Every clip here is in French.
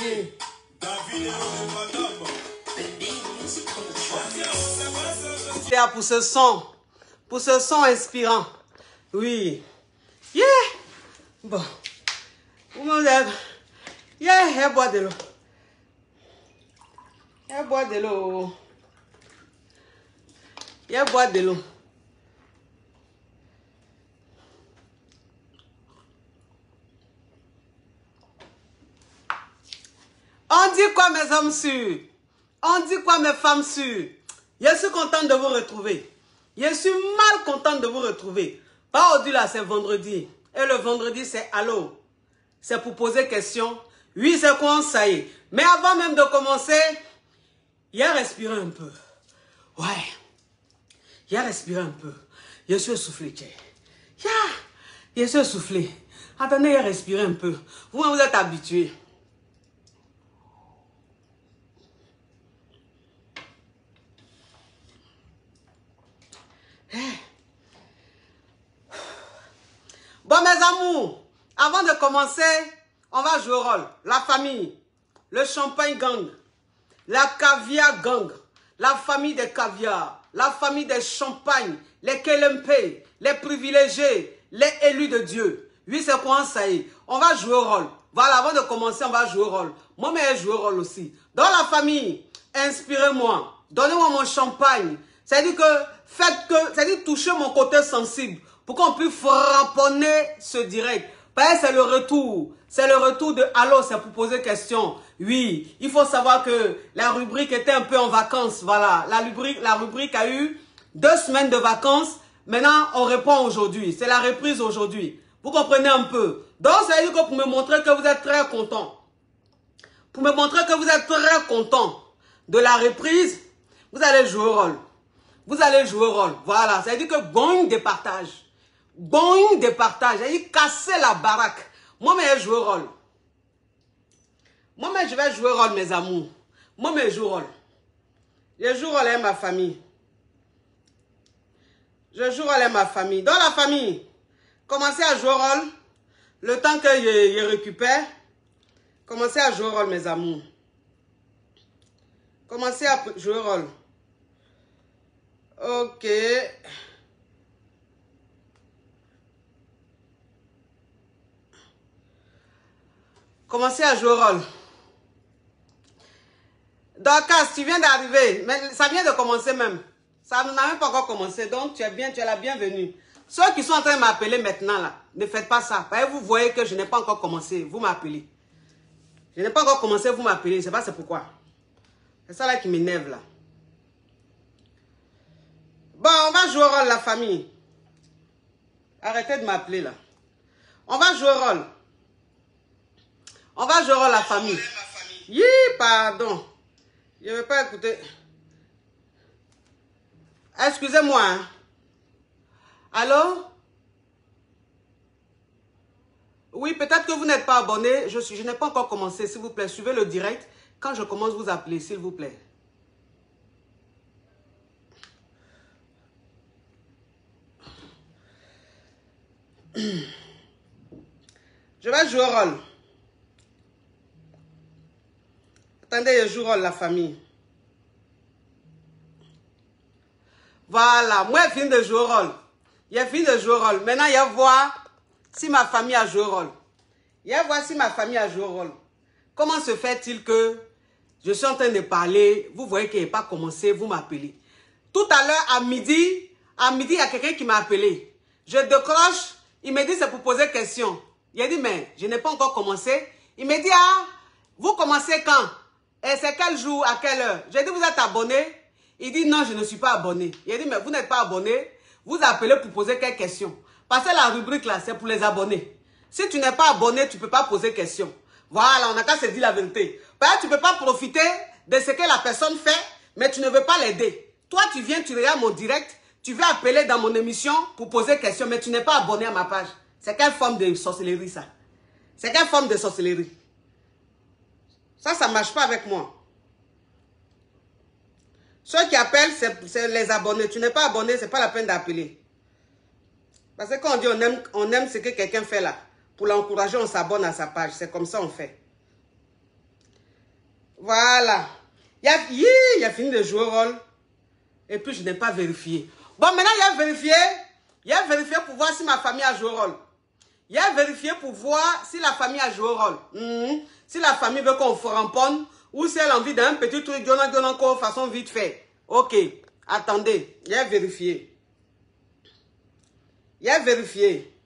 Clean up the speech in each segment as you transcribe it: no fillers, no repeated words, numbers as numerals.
Oui. Pour ce son inspirant. Oui. Yeah. Bon. Vous me lèvez. Yeah, elle boit de l'eau. Elle boit de l'eau. Elle boit de l'eau. On dit quoi mes hommes sûrs? On dit quoi mes femmes sûres? Je suis contente de vous retrouver. Je suis mal contente de vous retrouver. Pas aujourd'hui là, c'est vendredi. Et le vendredi, c'est allô. C'est pour poser question. Oui, c'est quoi ça y est. Mais avant même de commencer, il a respiré un peu. Ouais. Il a respiré un peu. Je suis essoufflé. Je suis essoufflé. Attendez, il a respiré un peu. Vous êtes habitués. Bon, mes amours, avant de commencer, on va jouer au rôle. La famille, le champagne gang, la caviar gang, la famille des caviars, la famille des champagnes, les KLMP, les privilégiés, les élus de Dieu. Oui, c'est quoi ça y est. On va jouer au rôle. Voilà, avant de commencer, on va jouer au rôle. Moi, mais je joue au rôle aussi. Dans la famille, inspirez-moi. Donnez-moi mon champagne. C'est-à-dire que, c'est-à-dire touchez mon côté sensible pour qu'on puisse frapponner ce direct. Parce que c'est le retour. C'est le retour de Allô, c'est pour poser question. Oui, il faut savoir que la rubrique était un peu en vacances. Voilà, la rubrique a eu 2 semaines de vacances. Maintenant, on répond aujourd'hui. C'est la reprise aujourd'hui. Vous comprenez un peu. Donc, ça veut dire que pour me montrer que vous êtes très content. Pour me montrer que vous êtes très content de la reprise, vous allez jouer au rôle. Vous allez jouer au rôle. Voilà, ça veut dire que bon, des partages. Bon, des partages. Ça veut dire casser la baraque. Moi, mais je joue au rôle. Moi, mais je vais jouer au rôle, mes amours. Moi, mais je joue au rôle. Je joue au rôle avec ma famille. Je joue au rôle avec ma famille. Dans la famille, commencez à jouer au rôle. Le temps que je récupère, commencez à jouer au rôle, mes amours. Commencez à jouer au rôle. Ok. Commencez à jouer au rôle. Dorcas, tu viens d'arriver. Mais ça vient de commencer même. Ça n'a même pas encore commencé. Donc, tu es la bienvenue. Ceux qui sont en train de m'appeler maintenant, là, ne faites pas ça. Parce que vous voyez que je n'ai pas encore commencé. Vous m'appelez. Je n'ai pas encore commencé, vous m'appelez. Je ne sais pas c'est pourquoi. C'est ça là qui m'énerve là. Bon, on va jouer au rôle, la famille. Arrêtez de m'appeler là. On va jouer au rôle. On va jouer au rôle, la famille. Oui, pardon. Je ne vais pas écouter. Excusez-moi. Hein. Allô? Oui, peut-être que vous n'êtes pas abonné. Je n'ai pas encore commencé, s'il vous plaît. Suivez le direct. Quand je commence, vous appelez, s'il vous plaît. Je vais jouer au rôle. Attendez, je joue au rôle, la famille. Voilà, moi, j'ai fini de jouer au rôle. J'ai fini de jouer au rôle. Maintenant, il y a voir si ma famille a joué au rôle. Il y a voir si ma famille a joué au rôle. Comment se fait-il que je suis en train de parler, vous voyez qu'il n'est pas commencé, vous m'appelez. Tout à l'heure, à midi, il y a quelqu'un qui m'a appelé. Je décroche, il me dit c'est pour poser question. Il a dit, mais je n'ai pas encore commencé. Il me dit, ah, vous commencez quand? Et c'est quel jour, à quelle heure? J'ai dit, vous êtes abonné? Il dit, non, je ne suis pas abonné. Il a dit, mais vous n'êtes pas abonné? Vous appelez pour poser quelques questions. Parce que la rubrique là, c'est pour les abonnés. Si tu n'es pas abonné, tu ne peux pas poser question. Voilà, on n'a qu'à se dire la vérité. Parce que tu ne peux pas profiter de ce que la personne fait, mais tu ne veux pas l'aider. Toi, tu viens, tu regardes mon direct, tu veux appeler dans mon émission pour poser question, mais tu n'es pas abonné à ma page. C'est quelle forme de sorcellerie, ça? C'est quelle forme de sorcellerie? Ça ne marche pas avec moi. Ceux qui appellent, c'est les abonnés. Tu n'es pas abonné, ce n'est pas la peine d'appeler. Parce que quand on dit on aime ce que quelqu'un fait là, pour l'encourager, on s'abonne à sa page. C'est comme ça on fait. Voilà. Il a fini de jouer au rôle. Et puis, je n'ai pas vérifié. Bon, maintenant, il a vérifié. Il a vérifié pour voir si ma famille a joué au rôle. Il a vérifié pour voir si la famille a joué au rôle. Si la famille veut qu'on ramponne ou si elle a envie d'un petit truc, encore façon vite fait. Ok. Attendez. Il a vérifié. Il a vérifié.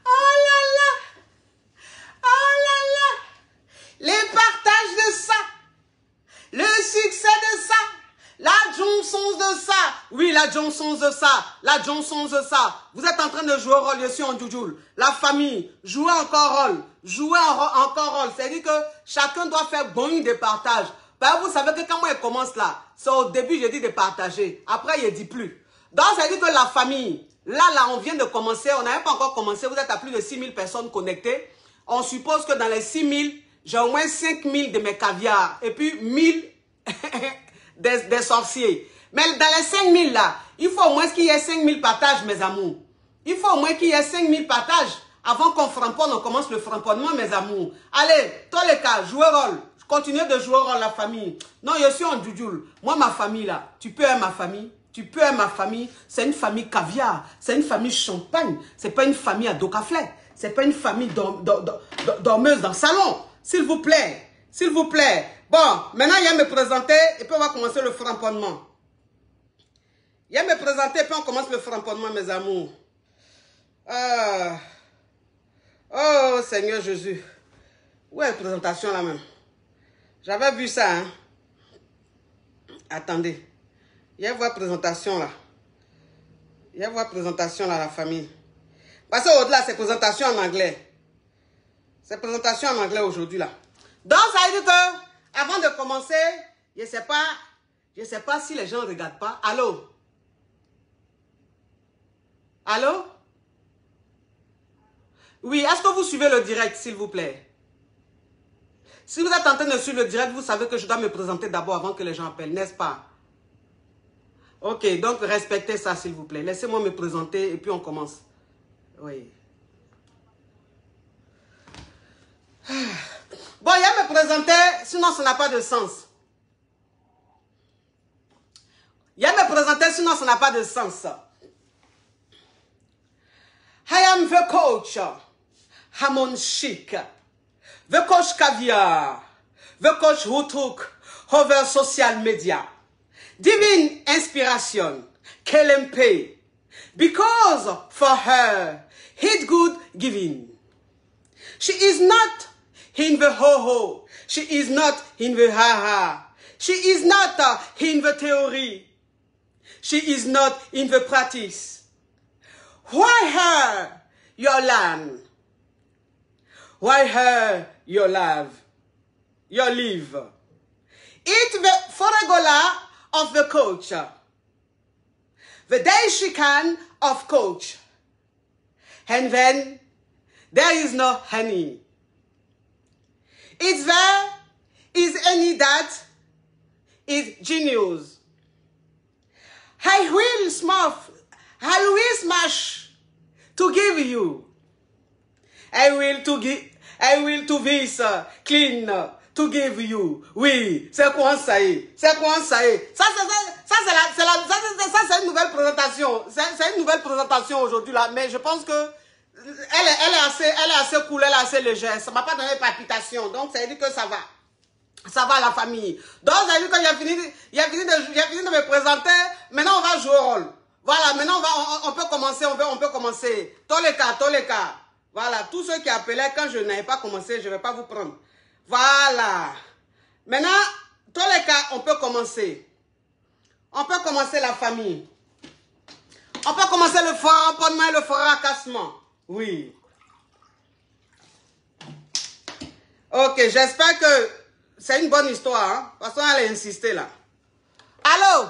Oh là là! Oh là là! Les partages de ça! Le succès de ça! La Johnson de ça! Oui, la Johnson de ça! La Johnson de ça! Vous êtes en train de jouer rôle, je suis en Djoujoul. La famille, jouez encore rôle. Jouez encore rôle. C'est-à-dire que chacun doit faire bon des partages. Ben, vous savez que quand moi, il commence là, c'est au début, j'ai dit de partager. Après, il ne dit plus. Donc, c'est-à-dire que la famille, là, on vient de commencer. On n'a même pas encore commencé. Vous êtes à plus de 6 000 personnes connectées. On suppose que dans les 6 000, j'ai au moins 5 000 de mes caviars. Et puis, 1000 des sorciers. Mais dans les 5 000 là, il faut au moins qu'il y ait 5 000 partages, mes amours. Il faut au moins qu'il y ait 5 000 partages avant qu'on framponne, on commence le framponnement, mes amours. Allez, tous les cas, jouez rôle. Continuez de jouer rôle, la famille. Non, je suis en Djoujoul. Moi, ma famille là, tu peux aimer ma famille. Tu peux aimer ma famille. C'est une famille caviar. C'est une famille champagne. C'est pas une famille à dos café. C'est pas une famille dormeuse dans le salon. S'il vous plaît. S'il vous plaît. Bon, maintenant, il y a me présenter et puis on va commencer le framponnement. Il y a me présenter et puis on commence le framponnement, mes amours. Oh, Seigneur Jésus. Où est la présentation là même? J'avais vu ça, hein. Attendez. Il y a une présentation là. Il y a une présentation là, la famille. Parce qu'au-delà, c'est présentation en anglais. C'est présentation en anglais aujourd'hui là. Donc, ça veut dire que, avant de commencer, je ne sais pas si les gens ne regardent pas. Allô? Allô? Oui, est-ce que vous suivez le direct, s'il vous plaît? Si vous êtes en train de suivre le direct, vous savez que je dois me présenter d'abord avant que les gens appellent, n'est-ce pas? Ok, donc respectez ça, s'il vous plaît. Laissez-moi me présenter et puis on commence. Oui. Bon, il y a me présenter, sinon ça n'a pas de sens. Il y a me présenter, sinon ça n'a pas de sens. I am the coach, Hamon Chic, the coach Caviar, the coach who took over social media. Divine inspiration, KLMP, because for her, it's good giving. She is not in the ho-ho, she is not in the ha-ha, she is not in the theory, she is not in the practice. Why her, your land? Why her, your love? Your live? It's the formula of the coach. The day she can of coach. And then there is no honey. It's there is any that is genius. I will smash to give you. I will to this clean to give you. Oui, c'est quoi ça y est? C'est quoi ça y est? Ça c'est une nouvelle présentation. C'est une nouvelle présentation aujourd'hui là, mais je pense que elle est assez cool, elle est assez légère. Ça m'a pas donné palpitation, donc ça veut dire que ça va. Ça va la famille. Donc ça veut dire qu'il a fini de me présenter. Maintenant on va jouer au rôle. Voilà, maintenant on peut commencer, on peut commencer. Tous les cas. Voilà, tous ceux qui appelaient quand je n'avais pas commencé, je ne vais pas vous prendre. Voilà. Maintenant, tous les cas, on peut commencer. On peut commencer la famille. On peut commencer le framponnement et le fracassement. Oui. Ok, j'espère que c'est une bonne histoire. Hein? Parce qu'on allait insister là. Allô?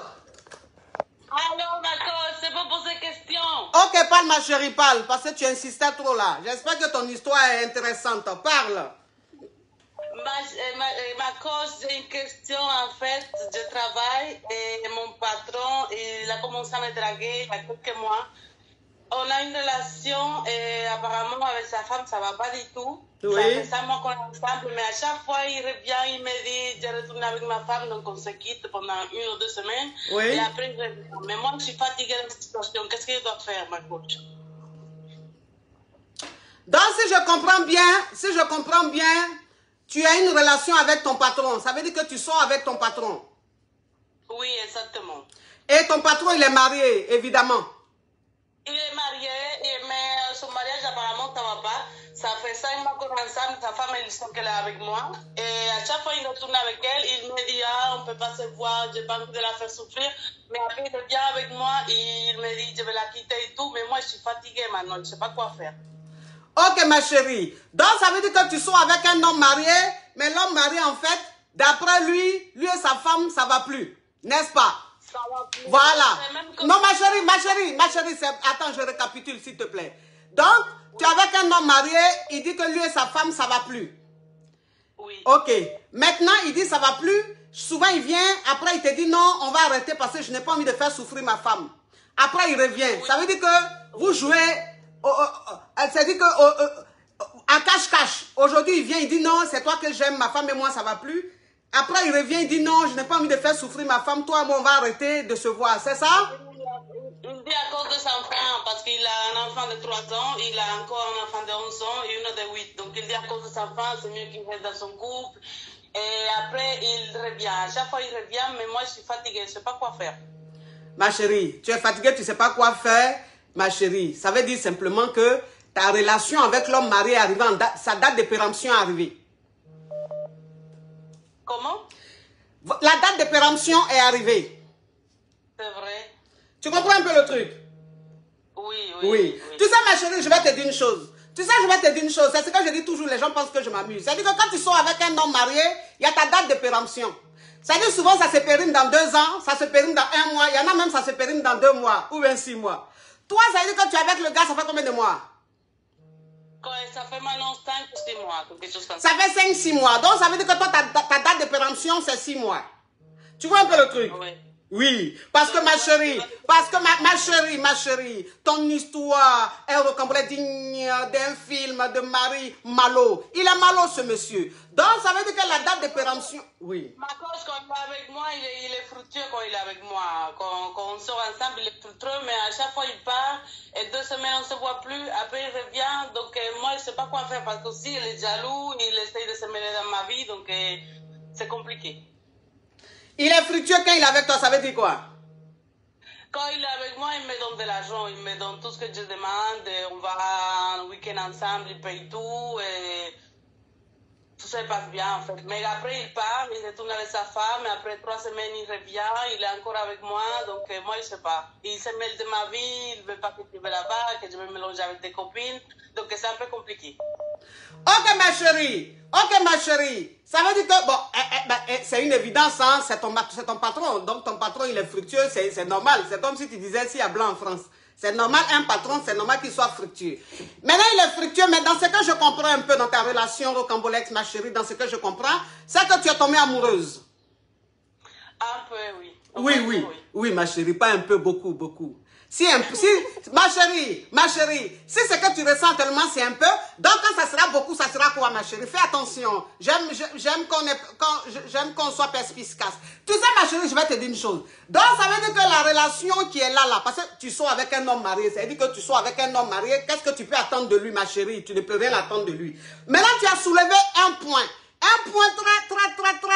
Allô, d'accord, c'est pas poser question. Ok, parle ma chérie, parle, parce que tu insistais trop là. J'espère que ton histoire est intéressante. Parle. Ma cause, j'ai une question en fait. Je travaille et mon patron, il a commencé à me draguer il y a quelques mois. on a une relation et apparemment avec sa femme, ça va pas du tout. Oui. Ça fait 5 mois qu'on est ensemble, mais à chaque fois, il revient, il me dit, j'ai retourné avec ma femme, donc on se quitte pendant 1 ou 2 semaines. Oui. Et après, il revient. Mais moi, je suis fatiguée de la situation. Qu'est-ce que je dois faire, ma coach? Donc, si je comprends bien, tu as une relation avec ton patron. Ça veut dire que tu sors avec ton patron. Oui, exactement. Et ton patron, il est marié, évidemment. Il est marié, mais son mariage apparemment ça va pas. Ça fait 5 mois qu'on est ensemble, sa femme elle sent qu'elle est avec moi. Et à chaque fois il retourne avec elle, il me dit ah on peut pas se voir, j'ai pas envie de la faire souffrir. Mais après il revient avec moi et il me dit je vais la quitter et tout. Mais moi je suis fatiguée maintenant, je sais pas quoi faire. Ok ma chérie, donc ça veut dire que tu sors avec un homme marié, mais l'homme marié en fait, d'après lui et sa femme ça va plus, n'est-ce pas? Voilà. Non, ma chérie, attends, je récapitule, s'il te plaît. Donc, tu es avec un homme marié, il dit que lui et sa femme, ça va plus. Oui. Ok. Maintenant, il dit ça va plus. Souvent, il vient, après, il te dit non, on va arrêter parce que je n'ai pas envie de faire souffrir ma femme. Après, il revient. Oui. Ça veut dire que vous jouez, c'est-à-dire que à cache-cache. Aujourd'hui, il vient, il dit non, c'est toi que j'aime, ma femme et moi, ça va plus. Après, il revient, il dit non, je n'ai pas envie de faire souffrir ma femme. Toi, moi, on va arrêter de se voir. C'est ça? Il dit à cause de son enfant, parce qu'il a un enfant de 3 ans, il a encore un enfant de 11 ans et une de 8. Donc, il dit à cause de son enfant, c'est mieux qu'il reste dans son couple. Et après, il revient. À chaque fois, il revient, mais moi, je suis fatiguée. Je ne sais pas quoi faire. Ma chérie, tu es fatiguée, tu ne sais pas quoi faire. Ma chérie, ça veut dire simplement que ta relation avec l'homme marié est arrivée en date, sa date de péremption est arrivée. Comment? La date de péremption est arrivée. C'est vrai. Tu comprends un peu le truc? Oui. Tu sais, ma chérie, je vais te dire une chose. C'est ce que je dis toujours, les gens pensent que je m'amuse. C'est-à-dire que quand tu sors avec un homme marié, il y a ta date de péremption. C'est-à-dire souvent, ça se périme dans 2 ans, ça se périme dans 1 mois, il y en a même, ça se périme dans 2 mois ou bien 6 mois. Toi, ça veut dire que tu es avec le gars, ça fait combien de mois? Ça fait maintenant 5 ou 6 mois, quelque chose comme ça. Ça fait 5-6 mois. Donc, ça veut dire que toi, ta date de péremption, c'est 6 mois. Tu vois un peu le truc? Oui. Oui, parce que ma chérie, ton histoire est rocambolesque digne d'un film de Marie Malo. Il est malo, ce monsieur. Donc, ça veut dire que la date de péremption... Oui. Ma cause, quand il est avec moi, il est fructueux quand il est avec moi. Quand on sort ensemble, il est fructueux, mais à chaque fois, il part. Et 2 semaines, on ne se voit plus. Après, il revient. Donc, moi, je ne sais pas quoi faire parce que aussi, il est jaloux. Il essaye de se mêler dans ma vie. Donc, c'est compliqué. Il est fructueux quand il est avec toi, ça veut dire quoi? Quand il est avec moi, il me donne de l'argent, il me donne tout ce que je demande, on va un week-end ensemble, il paye tout, et tout ça passe bien en fait. Mais après, il part, il retourne avec sa femme, et après 3 semaines, il revient, il est encore avec moi, donc moi, je sais pas. Il se mêle de ma vie, il veut pas que je vais là-bas, que je me mélange avec des copines, donc c'est un peu compliqué. Ok ma chérie, ça veut dire que, bon, c'est une évidence, hein, c'est ton patron, donc ton patron il est fructueux, c'est normal, c'est comme si tu disais s'il y a blanc en France. C'est normal, un patron, c'est normal qu'il soit fructueux. Maintenant il est fructueux, mais dans ce que je comprends un peu dans ta relation rocambolesque, ma chérie, dans ce que je comprends, c'est que tu es tombée amoureuse. Un peu, oui. Oui, ma chérie, pas un peu, beaucoup. Ma chérie, si ce que tu ressens tellement c'est un peu, donc quand ça sera beaucoup, ça sera quoi ma chérie? Fais attention, j'aime qu'on soit perspicace. Tu sais ma chérie, je vais te dire une chose. Donc ça veut dire que la relation qui est là, parce que tu sors avec un homme marié, ça veut dire que tu sors avec un homme marié, qu'est-ce que tu peux attendre de lui ma chérie? Tu ne peux rien attendre de lui. Maintenant tu as soulevé un point très...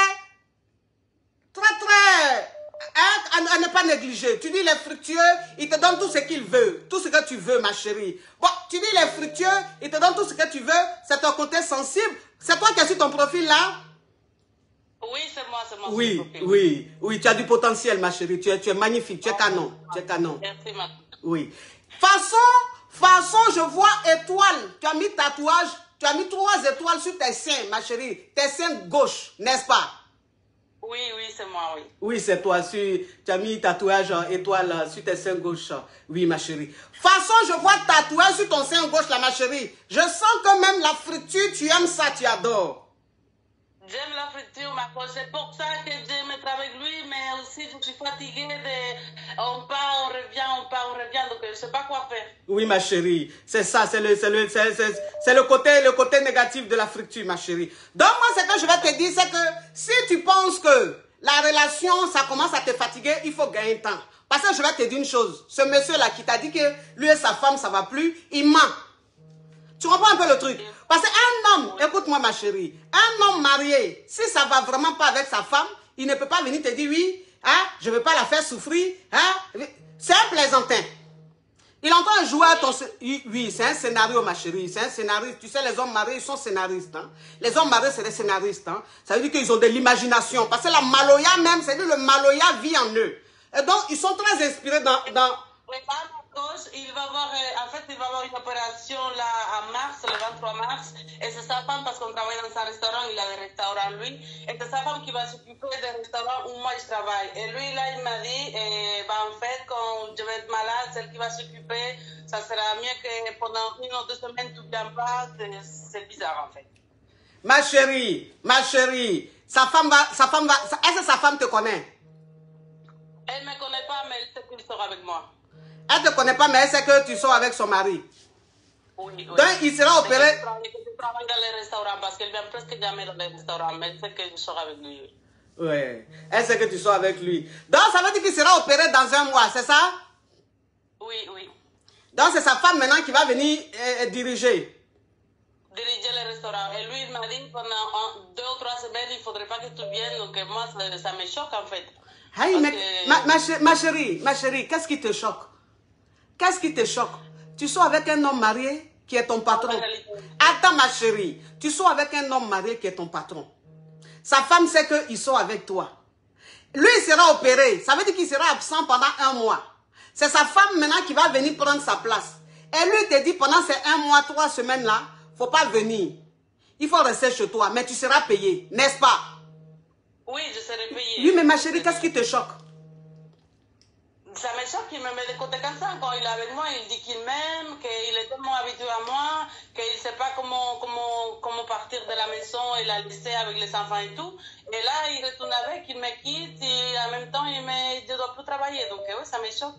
à ne pas négliger. Tu dis il est fructueux, il te donne tout ce qu'il veut, tout ce que tu veux ma chérie. Bon, tu dis il est fructueux, il te donne tout ce que tu veux, c'est ton côté sensible. C'est toi qui as sur ton profil là? Oui, c'est moi. Oui, tu as du potentiel ma chérie, tu es magnifique, tu es canon. Merci ma. Oui. Façon, je vois étoile, tu as mis tatouage, tu as mis 3 étoiles sur tes seins ma chérie, tes seins gauche, n'est-ce pas? Oui, c'est moi, oui. Oui, c'est toi. Tu as mis tatouage étoile sur tes seins gauche. Oui, ma chérie. Façon, je vois tatouage sur ton sein gauche, là, ma chérie. Je sens que même la friture, tu aimes ça, tu adores. J'aime la friture, ma cause. C'est pour ça que je me d'être avec lui, mais aussi je suis fatiguée de... On part, on revient, on part, on revient, donc je ne sais pas quoi faire. Oui, ma chérie, c'est ça, c'est le côté négatif de la fracture, ma chérie. Donc, moi, ce que je vais te dire, c'est que si tu penses que la relation, ça commence à te fatiguer, il faut gagner temps. Parce que je vais te dire une chose, ce monsieur-là qui t'a dit que lui et sa femme, ça ne va plus, il ment. Tu comprends un peu le truc? Parce qu'un homme, écoute-moi ma chérie, un homme marié, si ça ne va vraiment pas avec sa femme, il ne peut pas venir te dire oui, hein, je ne veux pas la faire souffrir. Hein, c'est un plaisantin. Il est en train de jouer à ton... Oui, c'est un scénario, ma chérie. C'est un scénariste. Tu sais, les hommes mariés, ils sont scénaristes. Hein. Les hommes mariés, c'est des scénaristes. Hein. Ça veut dire qu'ils ont de l'imagination. Parce que la maloya même, c'est-à-dire le maloya vit en eux. Et donc, ils sont très inspirés dans... Oui, il va avoir, en fait, il va avoir une opération là en mars, le 23 mars, et c'est sa femme, parce qu'on travaille dans un restaurant, il a des restaurants lui, et c'est sa femme qui va s'occuper des restaurants où moi je travaille. Et lui, là, il m'a dit, en fait, quand je vais être malade, celle qui va s'occuper, ça sera mieux que pendant 1 ou 2 semaines, tu ne viens pas, c'est bizarre en fait. Ma chérie, sa femme va, est-ce que sa femme te connaît? Elle ne me connaît pas, mais elle sait qu'il sort avec moi. Elle ne te connaît pas, mais elle sait que tu sors avec son mari. Oui, oui. Donc, il sera opéré. Je travaille dans les restaurants parce qu'elle vient presque jamais dans les restaurants, mais elle sait que je sors avec lui. Oui, elle sait que tu sors avec lui. Donc, ça veut dire qu'il sera opéré dans 1 mois, c'est ça? Oui, oui. Donc, c'est sa femme maintenant qui va venir diriger le restaurant. Et lui, il m'a dit pendant 2 ou 3 semaines, il ne faudrait pas que tu viennes, donc moi, ça me choque en fait. Hey, mais, ma chérie, qu'est-ce qui te choque? Qu'est-ce qui te choque? Tu sors avec un homme marié qui est ton patron. Attends, ma chérie. Tu sors avec un homme marié qui est ton patron. Sa femme sait qu'il sort avec toi. Lui, il sera opéré. Ça veut dire qu'il sera absent pendant 1 mois. C'est sa femme maintenant qui va venir prendre sa place. Et lui te dit pendant ces 1 mois, 3 semaines-là, il ne faut pas venir. Il faut rester chez toi, mais tu seras payé, n'est-ce pas? Oui, je serai payé. Oui, mais ma chérie, qu'est-ce qui te choque? Ça me choque qu'il me met de côté comme ça. Quand il est avec moi, il dit qu'il m'aime, qu'il est tellement habitué à moi, qu'il ne sait pas comment partir de la maison et la laisser avec les enfants et tout. Et là, il retourne avec, il me quitte et en même temps, je ne dois plus travailler. Donc oui, ça me choque.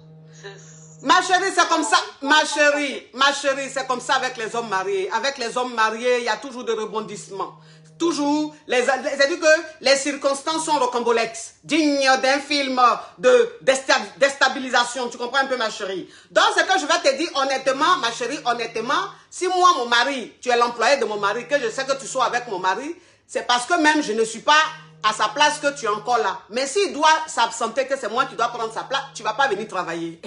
Ma chérie, c'est comme ça. Ma chérie, c'est comme ça avec les hommes mariés. Avec les hommes mariés, il y a toujours des rebondissements. Toujours, c'est-à-dire que les circonstances sont rocambolesques, dignes d'un film de déstabilisation. Tu comprends un peu, ma chérie? Donc, ce que je vais te dire honnêtement, ma chérie, honnêtement, si moi, mon mari, tu es l'employé de mon mari, que je sais que tu sois avec mon mari, c'est parce que même je ne suis pas à sa place que tu es encore là. Mais s'il doit s'absenter, que c'est moi qui dois prendre sa place, tu ne vas pas venir travailler.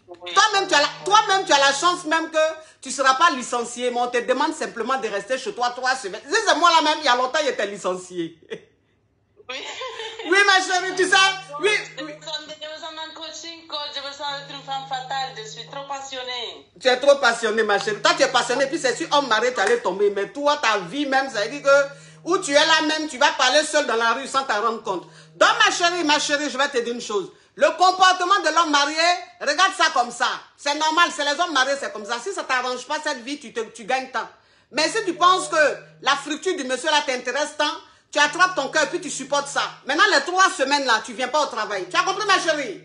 Toi-même, tu as la chance même que tu ne seras pas licencié, mais on te demande simplement de rester chez toi 3 semaines. Si c'est moi là même, il y a longtemps, j'étais licencié. Oui. Oui, ma chérie, tu sais. Oui. J'ai besoin d'un coaching, coach. J'ai besoin d'être une femme fatale. Je suis trop passionnée. Tu es trop passionnée, ma chérie. Toi, tu es passionnée, puis c'est sûr, homme marié, tu allais tomber. Mais toi, ta vie même, ça veut dire que où tu es là même, tu vas parler seul dans la rue sans t'en rendre compte. Donc, ma chérie, je vais te dire une chose. Le comportement de l'homme marié, regarde ça comme ça. C'est normal, c'est les hommes mariés, c'est comme ça. Si ça ne t'arrange pas cette vie, tu gagnes tant. Mais si tu penses que la fructure du monsieur là t'intéresse tant, tu attrapes ton cœur et puis tu supportes ça. Maintenant, les 3 semaines là, tu ne viens pas au travail. Tu as compris, ma chérie?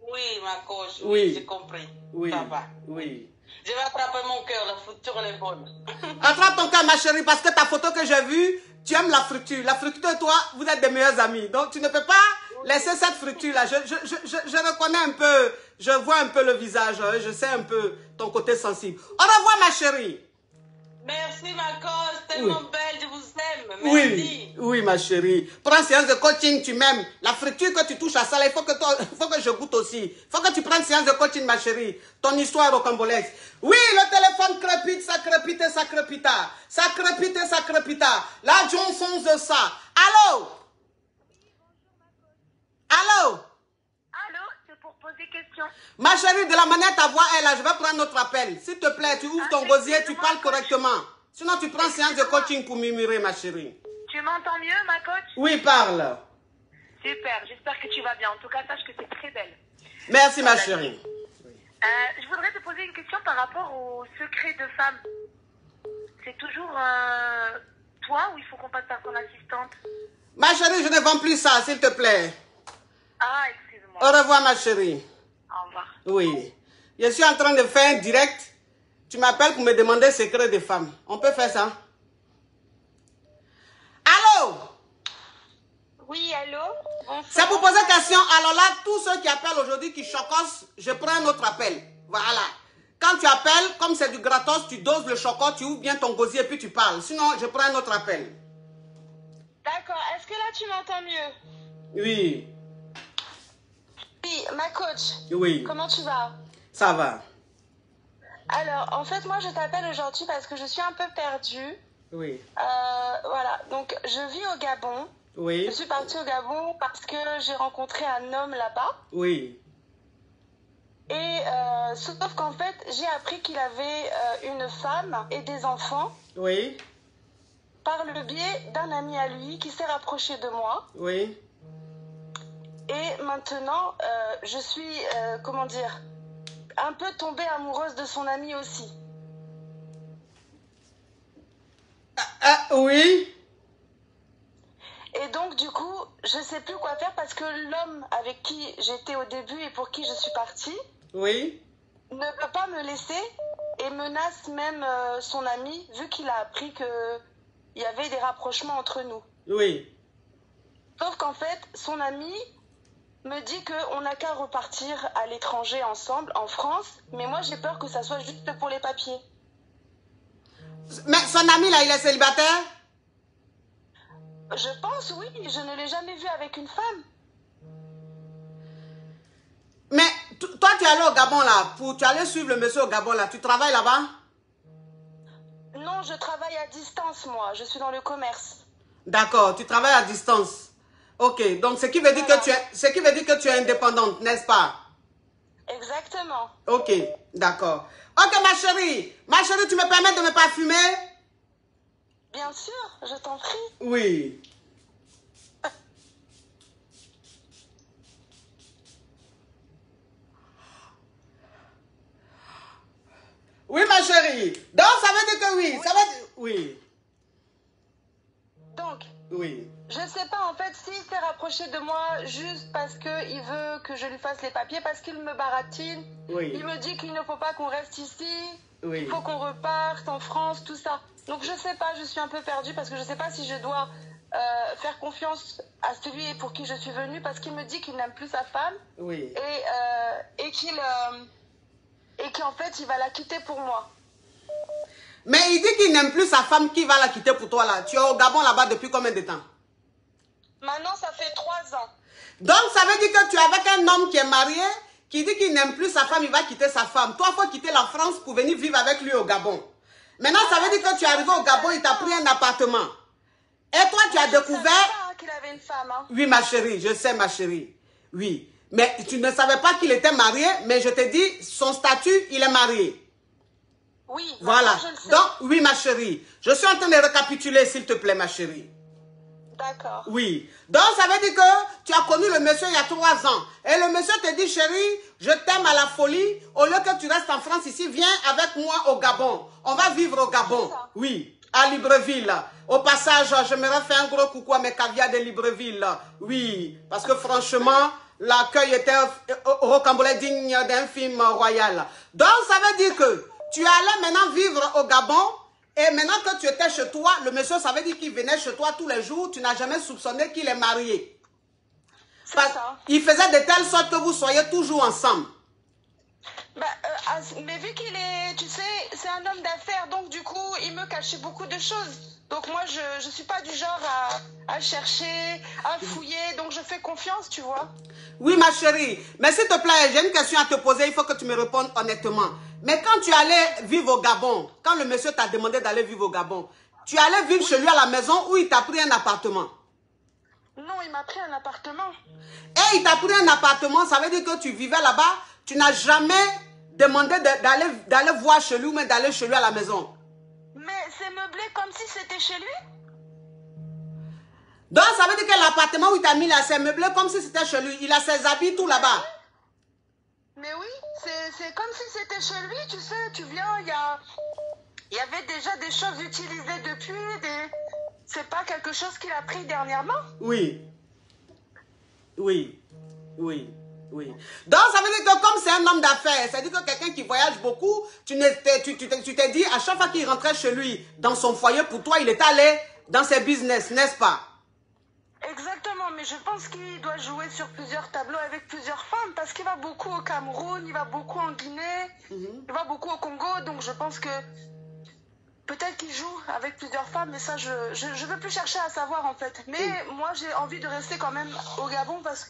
Oui, ma coach, oui. J'ai compris. Oui, ça va. Oui. Je vais attraper mon cœur, la fructure elle est bonne. Attrape ton cœur, ma chérie, parce que ta photo que j'ai vue, tu aimes la fructure. La fructure et toi, vous êtes des meilleurs amis. Donc, tu ne peux pas laisser cette fructure-là. Je reconnais un peu, je vois un peu le visage, je sais un peu ton côté sensible. Au revoir, ma chérie. Merci, ma coach, tellement belle, je vous aime. Merci. Oui, ma chérie. Prends séance de coaching, tu m'aimes. La friture que tu touches à ça, là, il faut que je goûte aussi. Il faut que tu prennes séance de coaching, ma chérie. Ton histoire est rocambolesque. Oui, le téléphone crépite, ça crépite, ça crépita. Ça crépite, ça crépita. La Johnson de ça. Allô? Allô? Allô, c'est pour poser question. Ma chérie, de la manière ta voix est là, je vais prendre notre appel. S'il te plaît, tu ouvres ton gosier, tu parles correctement. Sinon, tu prends séance de coaching pour murmurer, ma chérie. Tu m'entends mieux, ma coach? Oui, parle. Super, j'espère que tu vas bien. En tout cas, sache que c'est très belle. Merci, ma chérie. Je voudrais te poser une question par rapport au secret de femme. C'est toujours toi ou il faut qu'on passe par son assistante? Ma chérie, je ne vends plus ça, s'il te plaît. Ah, excuse-moi. Au revoir, ma chérie. Au revoir. Oui. Je suis en train de faire un direct. Tu m'appelles pour me demander secret de femme. On peut faire ça? Allô? Oui, allô? Bonsoir. C'est pour poser question. Alors là, tous ceux qui appellent aujourd'hui, qui chocossent, je prends un autre appel. Voilà. Quand tu appelles, comme c'est du gratos, tu doses le chocolat, tu ouvres bien ton gosier et puis tu parles. Sinon, je prends un autre appel. D'accord. Est-ce que là, tu m'entends mieux? Oui. Oui, ma coach. Oui. Comment tu vas? Ça va. Alors, en fait, moi, je t'appelle aujourd'hui parce que je suis un peu perdue. Oui. Voilà. Donc, je vis au Gabon. Oui. Je suis partie au Gabon parce que j'ai rencontré un homme là-bas. Oui. Et sauf qu'en fait, j'ai appris qu'il avait une femme et des enfants Oui. par le biais d'un ami à lui qui s'est rapproché de moi. Oui. Et maintenant, je suis, comment dire, un peu tombée amoureuse de son ami aussi. Oui. Et donc, du coup, je ne sais plus quoi faire parce que l'homme avec qui j'étais au début et pour qui je suis partie Oui. ne peut pas me laisser et menace même son ami vu qu'il a appris qu'il y avait des rapprochements entre nous. Oui. Sauf qu'en fait, son ami me dit qu'on n'a qu'à repartir à l'étranger ensemble, en France, mais moi j'ai peur que ça soit juste pour les papiers. Mais son ami là, il est célibataire? Je pense, oui, je ne l'ai jamais vu avec une femme. Mais toi, tu es allé au Gabon là, tu allais suivre le monsieur au Gabon là, tu travailles là-bas? Non, je travaille à distance, moi, je suis dans le commerce. D'accord, tu travailles à distance. Ok, donc ce qui veut dire que tu es indépendante, n'est-ce pas? Exactement. Ok, d'accord. Ok, ma chérie, tu me permets de me parfumer? Bien sûr, je t'en prie. Oui. Oui, ma chérie. Donc, ça veut dire que oui. Ça veut dire... Oui. Donc, oui. Je sais pas en fait s'il s'est rapproché de moi juste parce qu'il veut que je lui fasse les papiers, parce qu'il me baratine. Oui. Il me dit qu'il ne faut pas qu'on reste ici, oui. il faut qu'on reparte en France, tout ça. Donc je sais pas, je suis un peu perdue parce que je sais pas si je dois faire confiance à celui pour qui je suis venue parce qu'il me dit qu'il n'aime plus sa femme oui. et qu'en fait il va la quitter pour moi. Mais il dit qu'il n'aime plus sa femme, qui va la quitter pour toi là. Tu es au Gabon là-bas depuis combien de temps? Maintenant, ça fait 3 ans. Donc, ça veut dire que tu es avec un homme qui est marié, qui dit qu'il n'aime plus sa femme, il va quitter sa femme. Toi, il faut quitter la France pour venir vivre avec lui au Gabon. Maintenant, ça veut dire que tu es arrivé au Gabon, il t'a pris un appartement. Et toi, tu as découvert... Je ne savais pas qu'il avait une femme. Hein. Oui, ma chérie, je sais, ma chérie. Oui. Mais tu ne savais pas qu'il était marié, mais je te dis, son statut, il est marié. Oui, voilà. Je le sais. Donc, oui, ma chérie. Je suis en train de récapituler, s'il te plaît, ma chérie. D'accord. Oui. Donc, ça veut dire que tu as connu le monsieur il y a 3 ans. Et le monsieur te dit, chérie, je t'aime à la folie. Au lieu que tu restes en France ici, viens avec moi au Gabon. On va vivre au Gabon. Oui. À Libreville. Au passage, j'aimerais faire un gros coucou à mes caviars de Libreville. Oui. Parce que franchement, l'accueil était rocambolesque digne d'un film royal. Donc, ça veut dire que tu allais maintenant vivre au Gabon. Et maintenant que tu étais chez toi, le monsieur, ça veut dire qu'il venait chez toi tous les jours. Tu n'as jamais soupçonné qu'il est marié. C'est ça. Il faisait de telle sorte que vous soyez toujours ensemble. Bah, mais vu qu'il est, tu sais, c'est un homme d'affaires, donc du coup, il me cachait beaucoup de choses. Donc moi, je ne suis pas du genre à chercher, à fouiller, donc je fais confiance, tu vois. Oui, ma chérie. Mais s'il te plaît, j'ai une question à te poser, il faut que tu me répondes honnêtement. Mais quand tu allais vivre au Gabon, quand le monsieur t'a demandé d'aller vivre au Gabon, tu allais vivre chez lui à la maison ou il t'a pris un appartement? Non, il m'a pris un appartement. Et il t'a pris un appartement, ça veut dire que tu vivais là-bas, tu n'as jamais demandé d'aller voir chez lui ou même d'aller chez lui à la maison. Mais c'est meublé comme si c'était chez lui? Donc ça veut dire que l'appartement où il t'a mis là, c'est meublé comme si c'était chez lui. Il a ses habits tout là-bas. Mais oui, c'est comme si c'était chez lui, tu sais, tu viens, il y avait déjà des choses utilisées depuis, c'est pas quelque chose qu'il a pris dernièrement? Oui. Oui. Oui. Oui. Donc, ça veut dire que comme c'est un homme d'affaires, ça veut dire que quelqu'un qui voyage beaucoup, tu t'es dit, à chaque fois qu'il rentrait chez lui, dans son foyer, pour toi, il est allé dans ses business, n'est-ce pas? Exactement, mais je pense qu'il doit jouer sur plusieurs tableaux avec plusieurs femmes, parce qu'il va beaucoup au Cameroun, il va beaucoup en Guinée, il va beaucoup au Congo, donc je pense que peut-être qu'il joue avec plusieurs femmes, mais ça, je veux plus chercher à savoir, en fait. Mais moi, j'ai envie de rester quand même au Gabon, parce que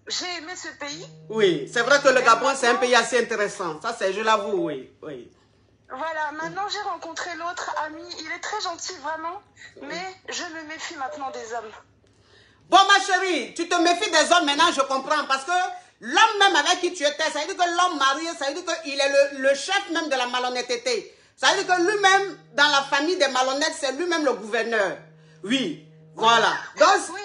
j'ai aimé ce pays. Oui, c'est vrai que le Gabon, c'est un pays assez intéressant. Ça, c'est, je l'avoue, oui, oui. Voilà, maintenant j'ai rencontré l'autre ami. Il est très gentil, vraiment. Mais je me méfie maintenant des hommes. Bon, ma chérie, tu te méfies des hommes maintenant, je comprends. Parce que l'homme même avec qui tu étais, ça veut dire que l'homme marié, ça veut dire qu'il est le chef même de la malhonnêteté. Ça veut dire que lui-même, dans la famille des malhonnêtes, c'est lui-même le gouverneur. Oui, voilà. Donc,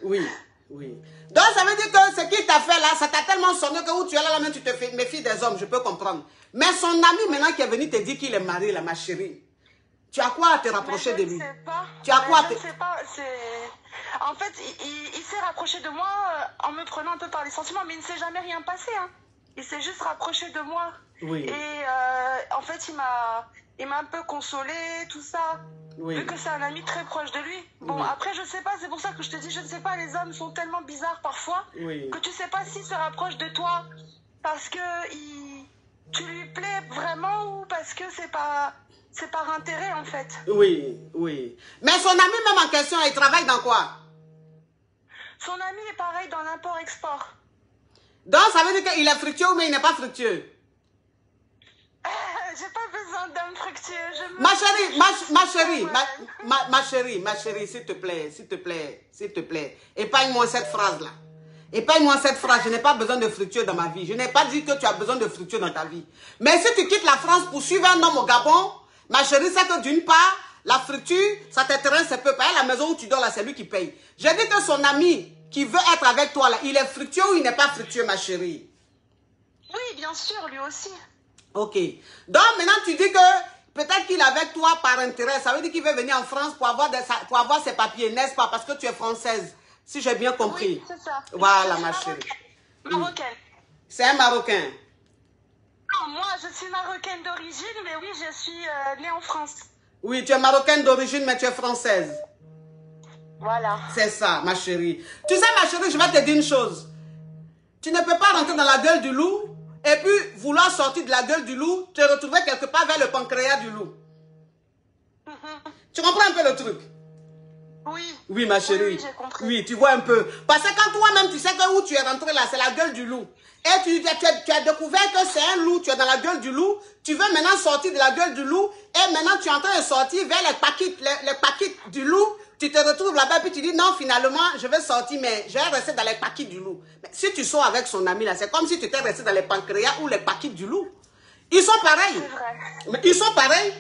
oui, oui. Donc, ça veut dire que ce qu'il t'a fait là, ça t'a tellement sonné que où tu es là, même tu te méfies des hommes, je peux comprendre. Mais son ami maintenant qui est venu te dire qu'il est marié, là, ma chérie, tu as quoi à te rapprocher de lui? Je ne sais pas. Tu as quoi à te... Je ne sais pas. En fait, il s'est rapproché de moi en me prenant un peu par les sentiments, mais il ne s'est jamais rien passé. Hein. Il s'est juste rapproché de moi. Oui. Et en fait, il m'a un peu consolé, tout ça. Oui. Vu que c'est un ami très proche de lui. Bon, oui. Après, je sais pas, c'est pour ça que je te dis, je ne sais pas, les hommes sont tellement bizarres parfois, oui. Que tu sais pas s'il se rapproche de toi parce que tu lui plais vraiment ou parce que c'est par intérêt, en fait. Oui, oui. Mais son ami même en question, il travaille dans quoi? Son ami est pareil dans l'import-export. Donc, ça veut dire qu'il est fructueux mais il n'est pas fructueux? J'ai pas besoin d'homme fructueux. Ma chérie, s'il te plaît, épargne-moi cette phrase-là. Épargne-moi cette phrase, je n'ai pas besoin de fructueux dans ma vie. Je n'ai pas dit que tu as besoin de fructueux dans ta vie. Mais si tu quittes la France pour suivre un homme au Gabon, ma chérie, c'est que d'une part, la fructure, ça t'intéresse un peu. Pas la maison où tu dors là, c'est lui qui paye. J'ai dit que son ami qui veut être avec toi là, il est fructueux ou il n'est pas fructueux, ma chérie? Oui, bien sûr, lui aussi. Ok. Donc maintenant tu dis que peut-être qu'il est avec toi par intérêt. Ça veut dire qu'il veut venir en France pour avoir ses papiers, n'est-ce pas? Parce que tu es française, si j'ai bien compris. Oui, c'est ça. Voilà, ma chérie. Marocaine. C'est un Marocain. Non, moi je suis marocaine d'origine, mais oui, je suis née en France. Oui, tu es marocaine d'origine, mais tu es française. Voilà. C'est ça, ma chérie. Tu sais, ma chérie, je vais te dire une chose. Tu ne peux pas rentrer dans la gueule du loup et puis vouloir sortir de la gueule du loup, te retrouver quelque part vers le pancréas du loup. Tu comprends un peu le truc? Oui. Oui, ma chérie. Oui, j'ai compris. Oui, tu vois un peu. Parce que quand toi-même, tu sais que où tu es rentré là, c'est la gueule du loup. Et tu as découvert que c'est un loup, tu es dans la gueule du loup. Tu veux maintenant sortir de la gueule du loup. Et maintenant, tu es en train de sortir vers les paquets du loup. Tu te retrouves là-bas, puis tu dis, non, finalement, je vais sortir, mais je vais rester dans les paquets du loup. Mais si tu sors avec son ami là, c'est comme si tu étais resté dans les pancréas ou les paquets du loup. Ils sont pareils. C'est vrai. Mais ils sont pareils.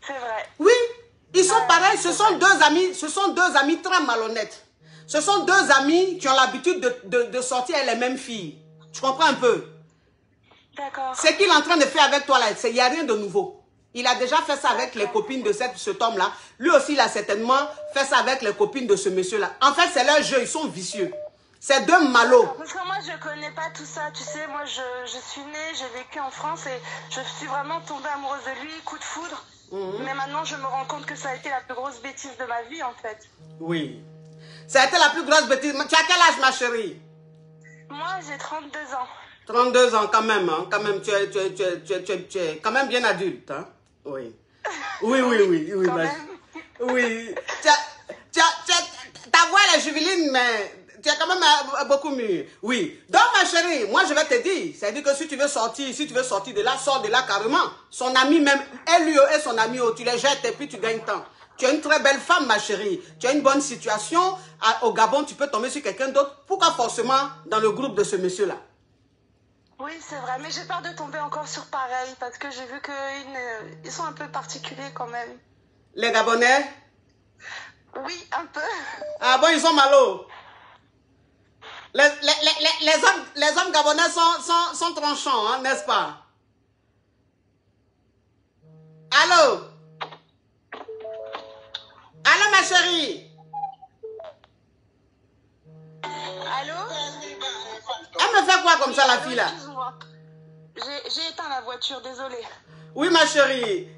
C'est vrai. Oui. Ils sont pareils, ce sont deux amis très malhonnêtes. Ce sont deux amis qui ont l'habitude de sortir avec les mêmes filles. Tu comprends un peu? D'accord. Ce qu'il est en train de faire avec toi là, il n'y a rien de nouveau. Il a déjà fait ça avec les copines de cet homme-là. Lui aussi, il a certainement fait ça avec les copines de ce monsieur-là. En fait, c'est leur jeu, ils sont vicieux. C'est deux malots. Parce que moi, je ne connais pas tout ça. Tu sais, moi, je suis née, j'ai vécu en France et je suis vraiment tombée amoureuse de lui, coup de foudre. Mais maintenant, je me rends compte que ça a été la plus grosse bêtise de ma vie, en fait. Oui. Ça a été la plus grosse bêtise. Tu as quel âge, ma chérie? Moi, j'ai 32 ans. 32 ans, quand même. Hein? Quand même, tu es quand même bien adulte. Hein? Oui. Oui, ta voix, elle est juvénile, mais tu es quand même beaucoup mieux. Oui. Donc, ma chérie, moi, je vais te dire, c'est-à-dire que si tu veux sortir de là, sors de là carrément. Son ami même, lui et son ami, tu les jettes et puis tu gagnes temps. Tu es une très belle femme, ma chérie. Tu as une bonne situation. Au Gabon, tu peux tomber sur quelqu'un d'autre. Pourquoi forcément dans le groupe de ce monsieur-là? Oui, c'est vrai. Mais j'ai peur de tomber encore sur pareil parce que j'ai vu qu'ils sont un peu particuliers quand même. Les Gabonais? Oui, un peu. Ah bon, ils sont malos. Les hommes gabonais sont tranchants, hein, n'est-ce pas? Allô? Allô, ma chérie. Allô? Elle me fait quoi comme ça, la fille, là? J'ai éteint la voiture, désolée. Oui, ma chérie.